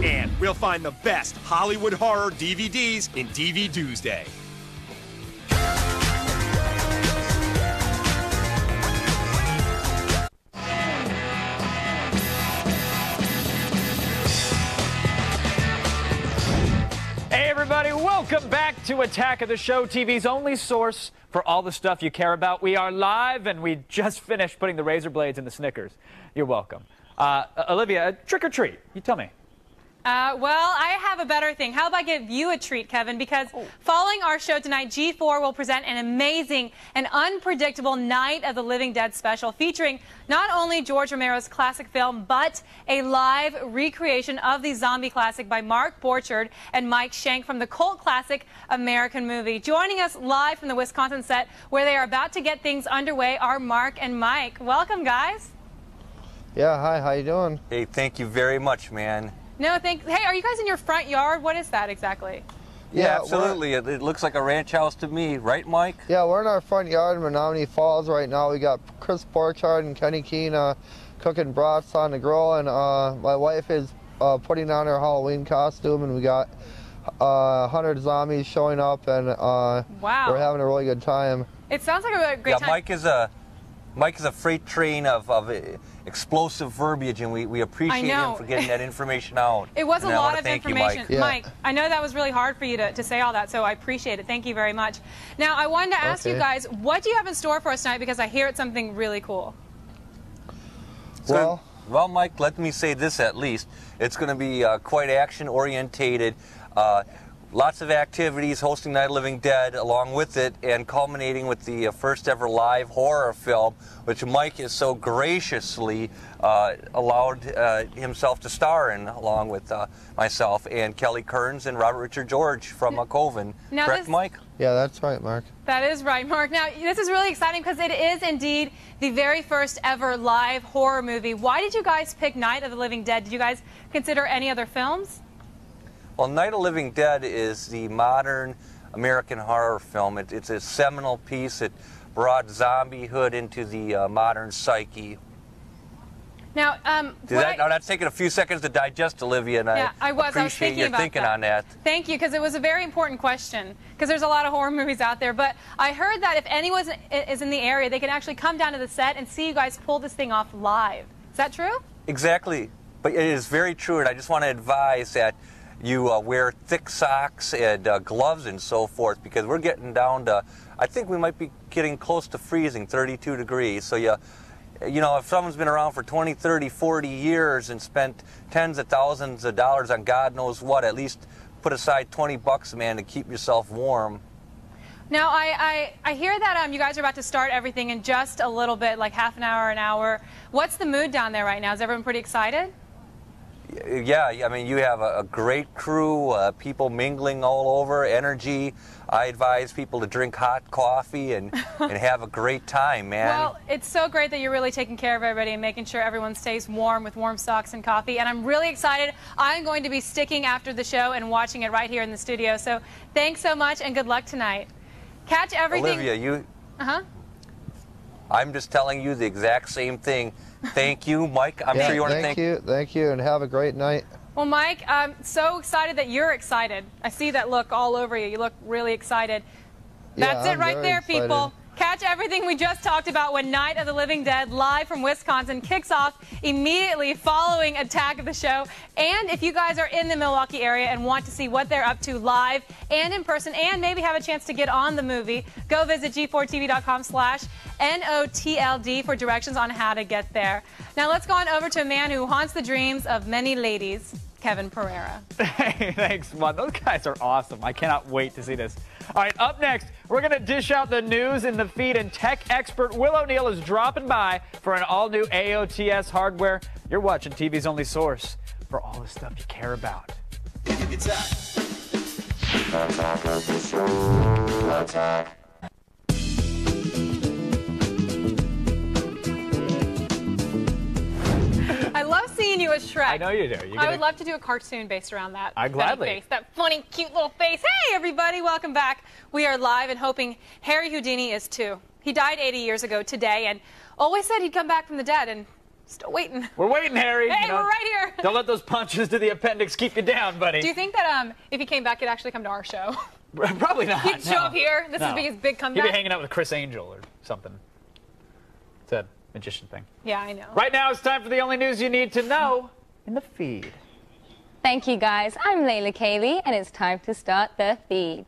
And we'll find the best Hollywood horror DVDs in DV Doomsday. Hey everybody, welcome back to Attack of the Show, TV's only source for all the stuff you care about. We are live and we just finished putting the razor blades in the Snickers. You're welcome. Olivia, trick or treat? You tell me. Well, I have a better thing. How about I give you a treat, Kevin? Because following our show tonight, G4 will present an amazing and unpredictable Night of the Living Dead special featuring not only George Romero's classic film, but a live recreation of the zombie classic by Mark Borchardt and Mike Schenk from the cult classic American Movie. Joining us live from the Wisconsin set where they are about to get things underway are Mark and Mike. Welcome, guys. Yeah, hi, how you doing? Hey, thank you very much, man. No, thanks. Hey, are you guys in your front yard? What is that exactly? Yeah, absolutely. It looks like a ranch house to me, right, Mike? Yeah, we're in our front yard in Menominee Falls right now. We got Chris Borchardt and Kenny Keene cooking brats on the grill, and my wife is putting on her Halloween costume, and we got 100 zombies showing up, and wow, we're having a really good time. It sounds like a great time. Mike is a freight train of explosive verbiage, and we appreciate him for getting that information out. It was and a I lot wanna of thank you, information. Mike. Mike, I know that was really hard for you to say all that, so I appreciate it. Thank you very much. Now, I wanted to ask you guys, what do you have in store for us tonight? Because I hear it's something really cool. Well, Mike, let me say this at least. It's going to be quite action-orientated. Lots of activities, hosting Night of the Living Dead along with it, and culminating with the first ever live horror film, which Mike has so graciously allowed himself to star in, along with myself and Kelly Kearns and Robert Richard George from Coven. Now Correct, Mike? Yeah, that's right, Mark. That is right, Mark. Now, this is really exciting because it is indeed the very first ever live horror movie. Why did you guys pick Night of the Living Dead? Did you guys consider any other films? Well, Night of the Living Dead is the modern American horror film. It's a seminal piece. It brought zombiehood into the modern psyche. Now, that's taking a few seconds to digest, Olivia, and I was appreciate thinking your about thinking that. on that. Thank you, because it was a very important question, because there's a lot of horror movies out there. But I heard that if anyone is in the area, they can actually come down to the set and see you guys pull this thing off live. Is that true? Exactly. But it is very true, and I just want to advise that you wear thick socks and gloves and so forth, because we're getting down to, I think we might be getting close to freezing, 32 degrees. So you know, if someone's been around for 20, 30, 40 years and spent tens of thousands of dollars on God knows what, at least put aside $20, man, to keep yourself warm. Now, I hear that you guys are about to start everything in just a little bit, like half an hour. What's the mood down there right now? Is everyone pretty excited? Yeah, I mean, you have a great crew, people mingling all over, energy. I advise people to drink hot coffee and have a great time, man. Well, it's so great that you're really taking care of everybody and making sure everyone stays warm with warm socks and coffee. And I'm really excited. I'm going to be sticking after the show and watching it right here in the studio. So thanks so much and good luck tonight. Catch everything. Olivia, you... Uh-huh. I'm just telling you the exact same thing. Thank you, Mike. I'm sure you want to thank you. Thank you, and have a great night. Well, Mike, I'm so excited that you're excited. I see that look all over you. You look really excited. That's it right there, people. Catch everything we just talked about when Night of the Living Dead, live from Wisconsin, kicks off immediately following Attack of the Show. And if you guys are in the Milwaukee area and want to see what they're up to live and in person and maybe have a chance to get on the movie, go visit g4tv.com/NOTLD for directions on how to get there. Now let's go on over to a man who haunts the dreams of many ladies, Kevin Pereira. Hey, thanks, Mom. Those guys are awesome. I cannot wait to see this. All right, up next, we're going to dish out the news in the feed, and tech expert Will O'Neill is dropping by for an all-new AOTS hardware. You're watching TV's only source for all the stuff you care about. It's do a Shrek. I know you do. I would love to do a cartoon based around that. I'd gladly. Face, that funny, cute little face. Hey, everybody, welcome back. We are live and hoping Harry Houdini is too. He died 80 years ago today and always said he'd come back from the dead, and still waiting. We're waiting, Harry. Hey, we're right here. Don't let those punches to the appendix keep you down, buddy. Do you think that if he came back, he'd actually come to our show? Probably not. He'd show up here. This would be his big comeback. He'd be hanging out with Chris Angel or something. It's a magician thing. Yeah, I know. Right now, it's time for the only news you need to know in the feed. Thank you, guys. I'm Layla Kaylee, and it's time to start the feed.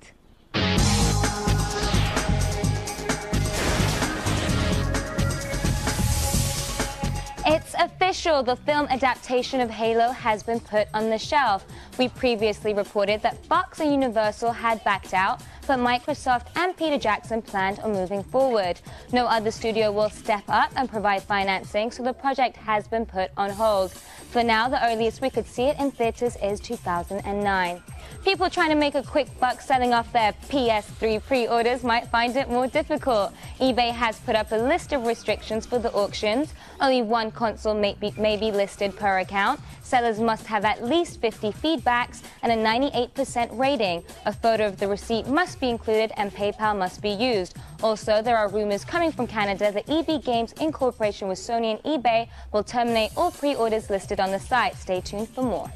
It's official. The film adaptation of Halo has been put on the shelf. We previously reported that Fox and Universal had backed out, but Microsoft and Peter Jackson planned on moving forward. No other studio will step up and provide financing, so the project has been put on hold. For now, the earliest we could see it in theaters is 2009. People trying to make a quick buck selling off their PS3 pre-orders might find it more difficult. eBay has put up a list of restrictions for the auctions. Only one console may be listed per account. Sellers must have at least 50 feedbacks and a 98% rating. A photo of the receipt must be included and PayPal must be used. Also, there are rumors coming from Canada that EB Games, in cooperation with Sony and eBay, will terminate all pre-orders listed on the site. Stay tuned for more.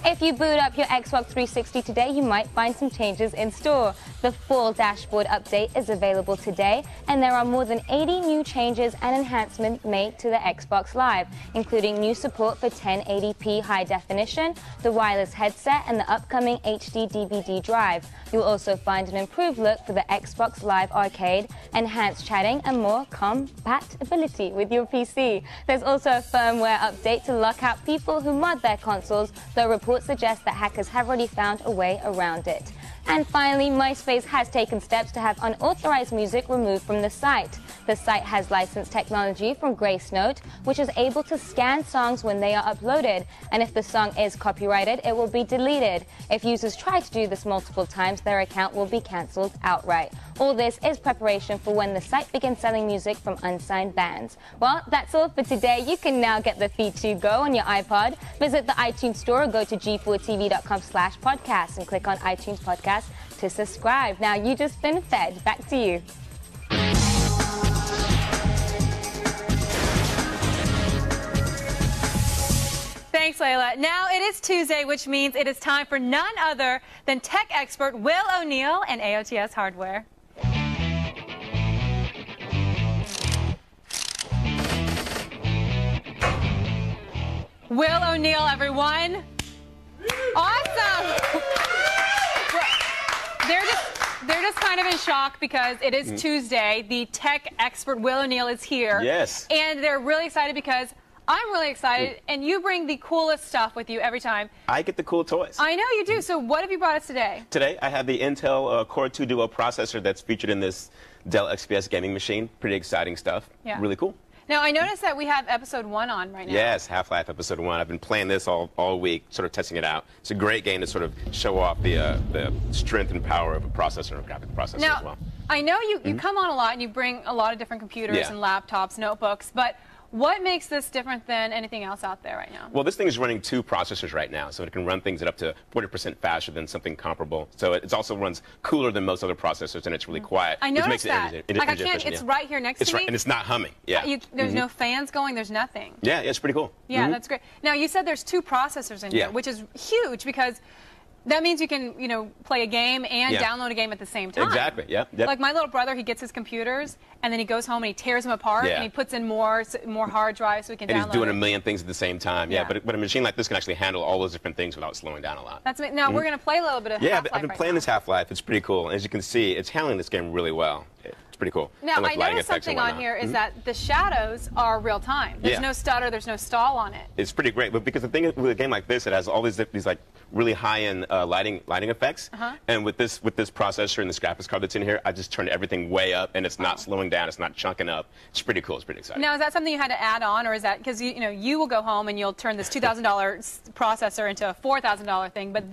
If you boot up your Xbox 360 today, you might find some changes in store. The full dashboard update is available today, and there are more than 80 new changes and enhancements made to the Xbox Live, including new support for 1080p high definition, the wireless headset, and the upcoming HD DVD drive. You'll also find an improved look for the Xbox Live Arcade, enhanced chatting, and more compatibility with your PC. There's also a firmware update to lock out people who mod their consoles, though reports suggest that hackers have already found a way around it. And finally, MySpace has taken steps to have unauthorized music removed from the site. The site has licensed technology from Gracenote, which is able to scan songs when they are uploaded, and if the song is copyrighted, it will be deleted. If users try to do this multiple times, their account will be cancelled outright. All this is preparation for when the site begins selling music from unsigned bands. Well, that's all for today. You can now get the feed to go on your iPod. Visit the iTunes Store or go to g4tv.com/podcast and click on iTunes Podcast to subscribe. Now you just been fed. Back to you. Thanks, Layla. Now it is Tuesday, which means it is time for none other than tech expert Will O'Neill and AOTS Hardware. Will O'Neill, everyone. Awesome. They're just kind of in shock because it is Tuesday. The tech expert Will O'Neill is here. Yes. And they're really excited because I'm really excited, and you bring the coolest stuff with you every time. I get the cool toys. I know you do. So what have you brought us today? Today, I have the Intel Core 2 Duo processor that's featured in this Dell XPS gaming machine. Pretty exciting stuff. Yeah. Really cool. Now, I noticed that we have episode 1 on right now. Yes, Half-Life episode 1. I've been playing this all week, sort of testing it out. It's a great game to sort of show off the strength and power of a processor and a graphic processor as well. I know you come on a lot and you bring a lot of different computers and laptops, notebooks, but what makes this different than anything else out there right now? Well, this thing is running 2 processors right now, so it can run things at up to 40% faster than something comparable. So it also runs cooler than most other processors, and it's really quiet. I noticed that. Like I can't, it's right here next to me. And it's not humming. Yeah. There's no fans going. There's nothing. Yeah, it's pretty cool. Yeah, that's great. Now, you said there's 2 processors in here, which is huge because that means you can, play a game and download a game at the same time. Exactly, yeah. Like my little brother, he gets his computers, and then he goes home and he tears them apart, and he puts in more hard drives so he can download. And he's doing a million things at the same time. Yeah, but a machine like this can actually handle all those different things without slowing down a lot. That's now we're going to play a little bit of Half-Life. But I've been playing this Half-Life. It's pretty cool. As you can see, it's handling this game really well. It's pretty cool. Now, I noticed something on here is that the shadows are real time. There's no stutter, there's no stall on it. It's pretty great, but because the thing with a game like this, it has all these like really high-end lighting effects. And with this processor and this graphics card that's in here, I just turned everything way up, and it's not slowing down, it's not chunking up. It's pretty cool. It's pretty exciting. Now, is that something you had to add on, or is that because you will go home and you'll turn this $2,000 processor into a $4,000 thing, but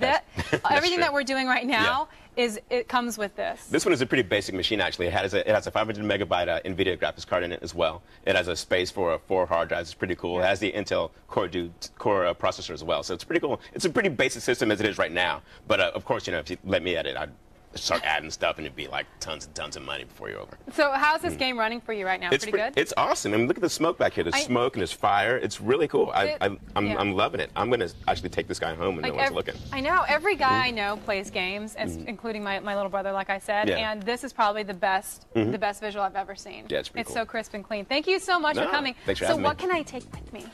everything that we're doing right now it comes with this? This one is a pretty basic machine, actually. It has a 500 megabyte NVIDIA graphics card in it as well. It has a space for 4 hard drives. It's pretty cool. It has the Intel Core processor as well. So it's pretty cool. It's a pretty basic system as it is right now. But of course, you know, if you let me at it, I'd start adding stuff, and it'd be like tons and tons of money before you're over. So how's this game running for you right now? Pretty good? It's awesome. I mean, look at the smoke back here. There's smoke and there's fire. It's really cool. I'm loving it. I'm going to actually take this guy home when no one's looking. I know. Every guy I know plays games, including my little brother, like I said, and this is probably the best visual I've ever seen. Yeah, it's pretty cool. So crisp and clean. Thank you so much for coming. Thanks for so having what me. can I take with me?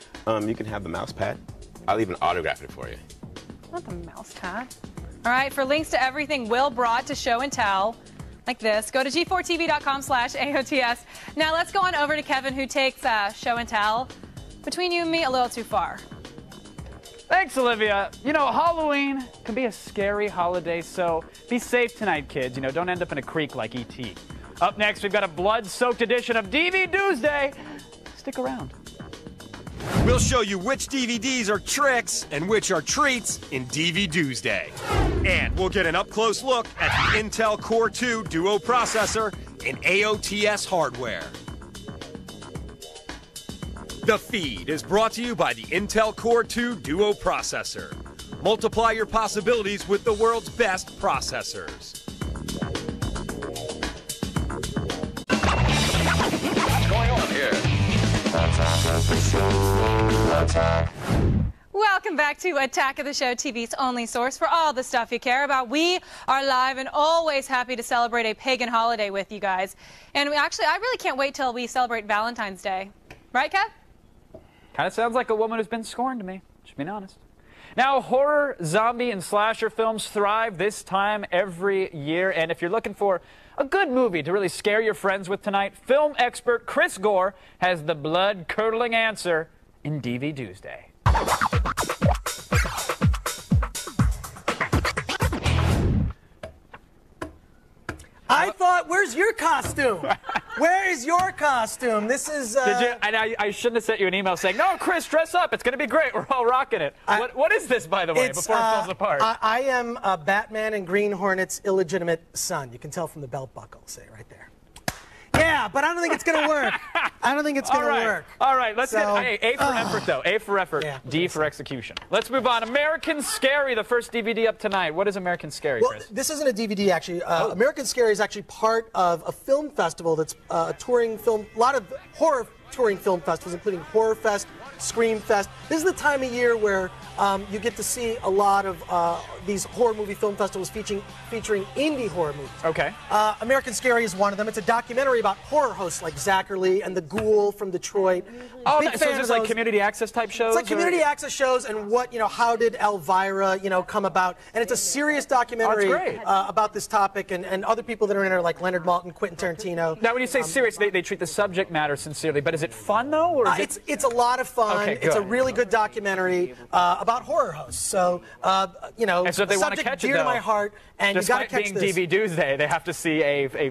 You can have the mouse pad. I'll even autograph it for you. Not the mouse pad. All right, for links to everything Will brought to Show and Tell, like this, go to g4tv.com/AOTS. Now let's go on over to Kevin, who takes Show and Tell, between you and me, a little too far. Thanks, Olivia. You know, Halloween can be a scary holiday, so be safe tonight, kids. You know, don't end up in a creek like E.T. Up next, we've got a blood-soaked edition of DV Doomsday. Stick around. We'll show you which DVDs are tricks and which are treats in DV Doomsday. And we'll get an up-close look at the Intel Core 2 Duo processor in AOTS hardware. The feed is brought to you by the Intel Core 2 Duo processor. Multiply your possibilities with the world's best processors. What's going on here? Welcome back to Attack of the Show, TV's only source for all the stuff you care about. We are live and always happy to celebrate a pagan holiday with you guys. And I really can't wait till we celebrate Valentine's Day. Right, Kev? Kind of sounds like a woman who's been scorned to me, just being honest. Now, horror, zombie, and slasher films thrive this time every year. And if you're looking for a good movie to really scare your friends with tonight, film expert Chris Gore has the blood-curdling answer in DV Doomsday. I thought, where's your costume? Where is your costume? This is. Did you? And I shouldn't have sent you an email saying, "No, Chris, dress up. It's going to be great. We're all rocking it." What is this, by the way? Before it falls apart. I am Batman and Green Hornet's illegitimate son. You can tell from the belt buckle. Say it right there. Yeah, but I don't think it's going to work. I don't think it's going to work. All right, let's get A for effort, though. A for effort, D for execution. Let's move on. American Scary, the first DVD up tonight. What is American Scary, Chris? This isn't a DVD, actually. American Scary is actually part of a film festival that's a touring film, a lot of horror touring film festivals, including Horror Fest, Scream Fest. This is the time of year where you get to see a lot of these horror movie film festivals featuring indie horror movies. Okay. American Scary is one of them. It's a documentary about horror hosts like Zachary and the Ghoul from Detroit. Oh, so it's just like community access type shows? It's like community access shows, and how did Elvira, come about? And it's a serious documentary about this topic, and other people that are in it are like Leonard Maltin, Quentin Tarantino. Now, when you say serious, they treat the subject matter sincerely, but is it fun though, or is it's a lot of fun. Okay, it's a really good documentary about horror hosts. So and so if they want to catch it, dear to my heart, and you got to catch this. Despite being DV Doomsday, they have to see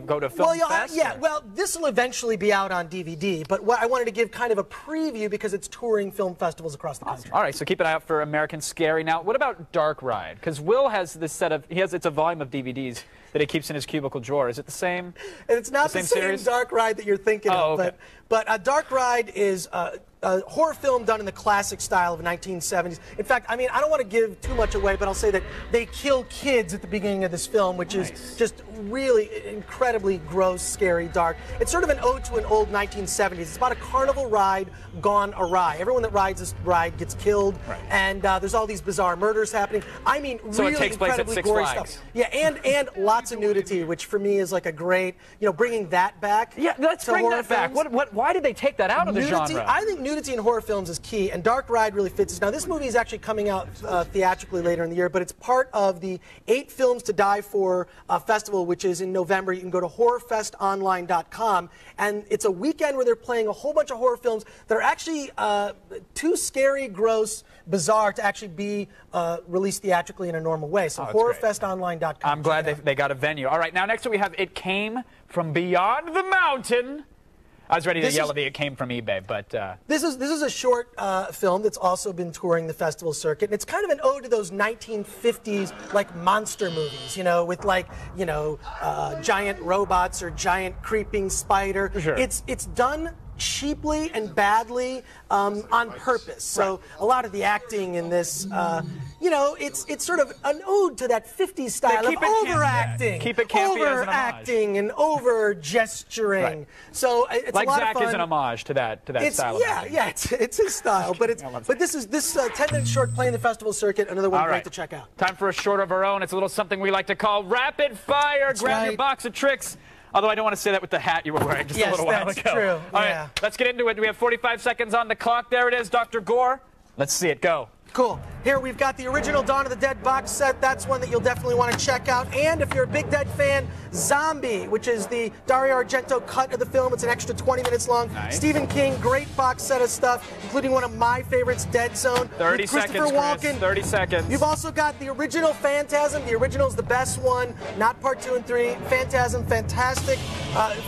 go to a film fest. Well, this will eventually be out on DVD, but what I wanted to give kind of a preview because it's touring film festivals across the country. All right, so keep an eye out for American Scary. Now, what about Dark Ride? Because Will has this it's a volume of DVDs that he keeps in his cubicle drawer. Is it the same? And it's not the same Dark Ride that you're thinking of, okay. but Dark Ride is a horror film done in the classic style of 1970s. In fact, I don't want to give too much away, but I'll say that they kill kids at the beginning of this film, which is just really incredibly gross, scary, dark. It's sort of an ode to an old 1970s. It's about a carnival ride gone awry. Everyone that rides this ride gets killed, and there's all these bizarre murders happening. So really it takes place at incredibly Six gory Flags. stuff. Yeah, and lots of nudity, which for me is like a great, bringing that back. Yeah, let's bring that back. Why did they take that out of the genre? I think nudity in horror films is key, and Dark Ride really fits this. Now, this movie is actually coming out theatrically later in the year, but it's part of the 8 Films to Die For festival, which is in November. You can go to horrorfestonline.com, and it's a weekend where they're playing a whole bunch of horror films that are actually too scary, gross, bizarre to actually be released theatrically in a normal way. So horrorfestonline.com. I'm glad they got a venue. All right, now next up we have It Came From Beyond the Mountain. I was ready to yell that it came from eBay, but this is a short film that's also been touring the festival circuit. And it's kind of an ode to those 1950s like monster movies, you know, with like giant robots or giant creeping spider. Sure. It's done cheaply and badly on purpose. So a lot of the acting in this, you know, it's sort of an ode to that 50s style of overacting, keep it campy as an homage. overacting and over gesturing. Right. So it's like a lot Zach of fun. is an homage to that style. Yeah, it's his style. But this 10-minute short playing the festival circuit. Another one great to check out. Time for a short of our own. It's a little something we like to call rapid fire. Grab your box of tricks. Although I don't want to say that with the hat you were wearing just a little while ago. Yes, that's true. All right, let's get into it. We have 45 seconds on the clock. There it is, Dr. Gore. Let's see it go. Cool. Here we've got the original Dawn of the Dead box set. That's one that you'll definitely want to check out. And if you're a Big Dead fan, Zombie, which is the Dario Argento cut of the film. It's an extra 20 minutes long. Nice. Stephen King, great box set of stuff, including one of my favorites, Dead Zone. 30 with Christopher seconds, Walken. Chris. 30 seconds. You've also got the original Phantasm. The original is the best one, not part 2 and 3. Phantasm, fantastic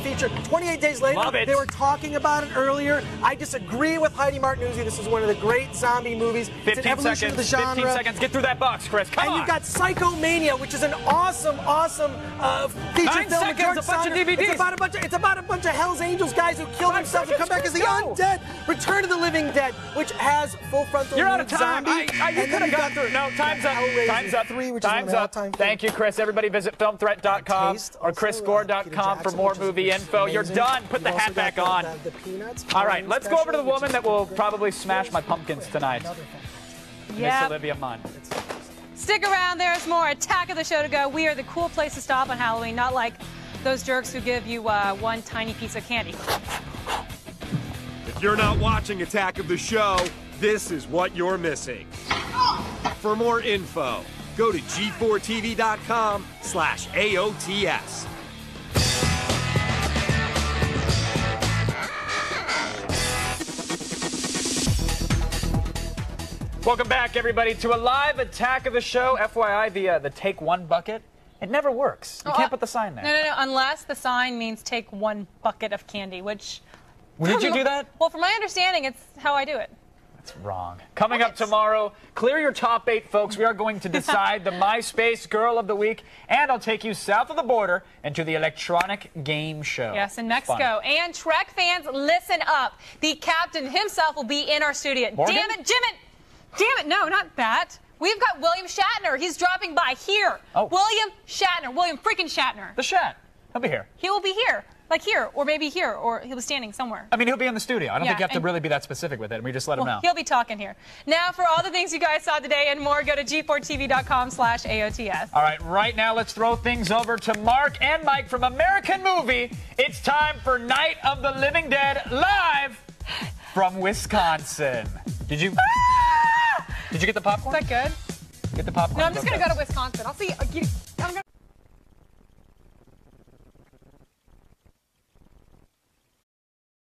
feature. 28 days later, Love it. they were talking about it earlier. I disagree with Heidi Martinuzzi. This is one of the great zombie movies. It's an evolution of the genre. 15 seconds. Get through that box, Chris. Come on. And you've got Psychomania, which is an awesome feature 9 film. seconds, a bunch of DVDs. It's about a bunch of Hell's Angels guys who kill themselves and come back as the undead. Return of the Living Dead, which has full frontal You're out nude of time. zombie. You could have got through. No, time's up. Time's up. 3, which Time's is up. Thank you, Chris. Everybody visit filmthreat.com or chrisgore.com for more movie info. You're done. Put the hat back on. All right, let's go over to the woman that will probably smash my pumpkins tonight. Miss Olivia Munn. Stick around, there's more Attack of the Show to go. We are the cool place to stop on Halloween, not like those jerks who give you one tiny piece of candy. If you're not watching Attack of the Show, this is what you're missing. For more info, go to g4tv.com/AOTS. Welcome back, everybody, to a live Attack of the Show. FYI, the Take One bucket, it never works. You can't put the sign there. No, unless the sign means take one bucket of candy, which... Did you do that? Well, from my understanding, it's how I do it. That's wrong. Coming up tomorrow, clear your top 8, folks. We are going to decide the SpaceGirl of the week, and I'll take you south of the border into the electronic game show. Yes, in Mexico. And Trek fans, listen up. The captain himself will be in our studio. Morgan? Damn it, no, not that. We've got William Shatner. He's dropping by here. Oh. William Shatner. William freaking Shatner. The Shat. He'll be here. He will be here. Like here, or maybe here, or he'll be standing somewhere. I mean, he'll be in the studio. I don't think you have to really be that specific with it. We just let him know. He'll be talking here. Now, for all the things you guys saw today and more, go to g4tv.com/AOTS. All right, right now, let's throw things over to Mark and Mike from American Movie. It's time for Night of the Living Dead live from Wisconsin. Did you get the popcorn? Is that good? Get the popcorn. No, I'm just going to go to Wisconsin. I'll see you.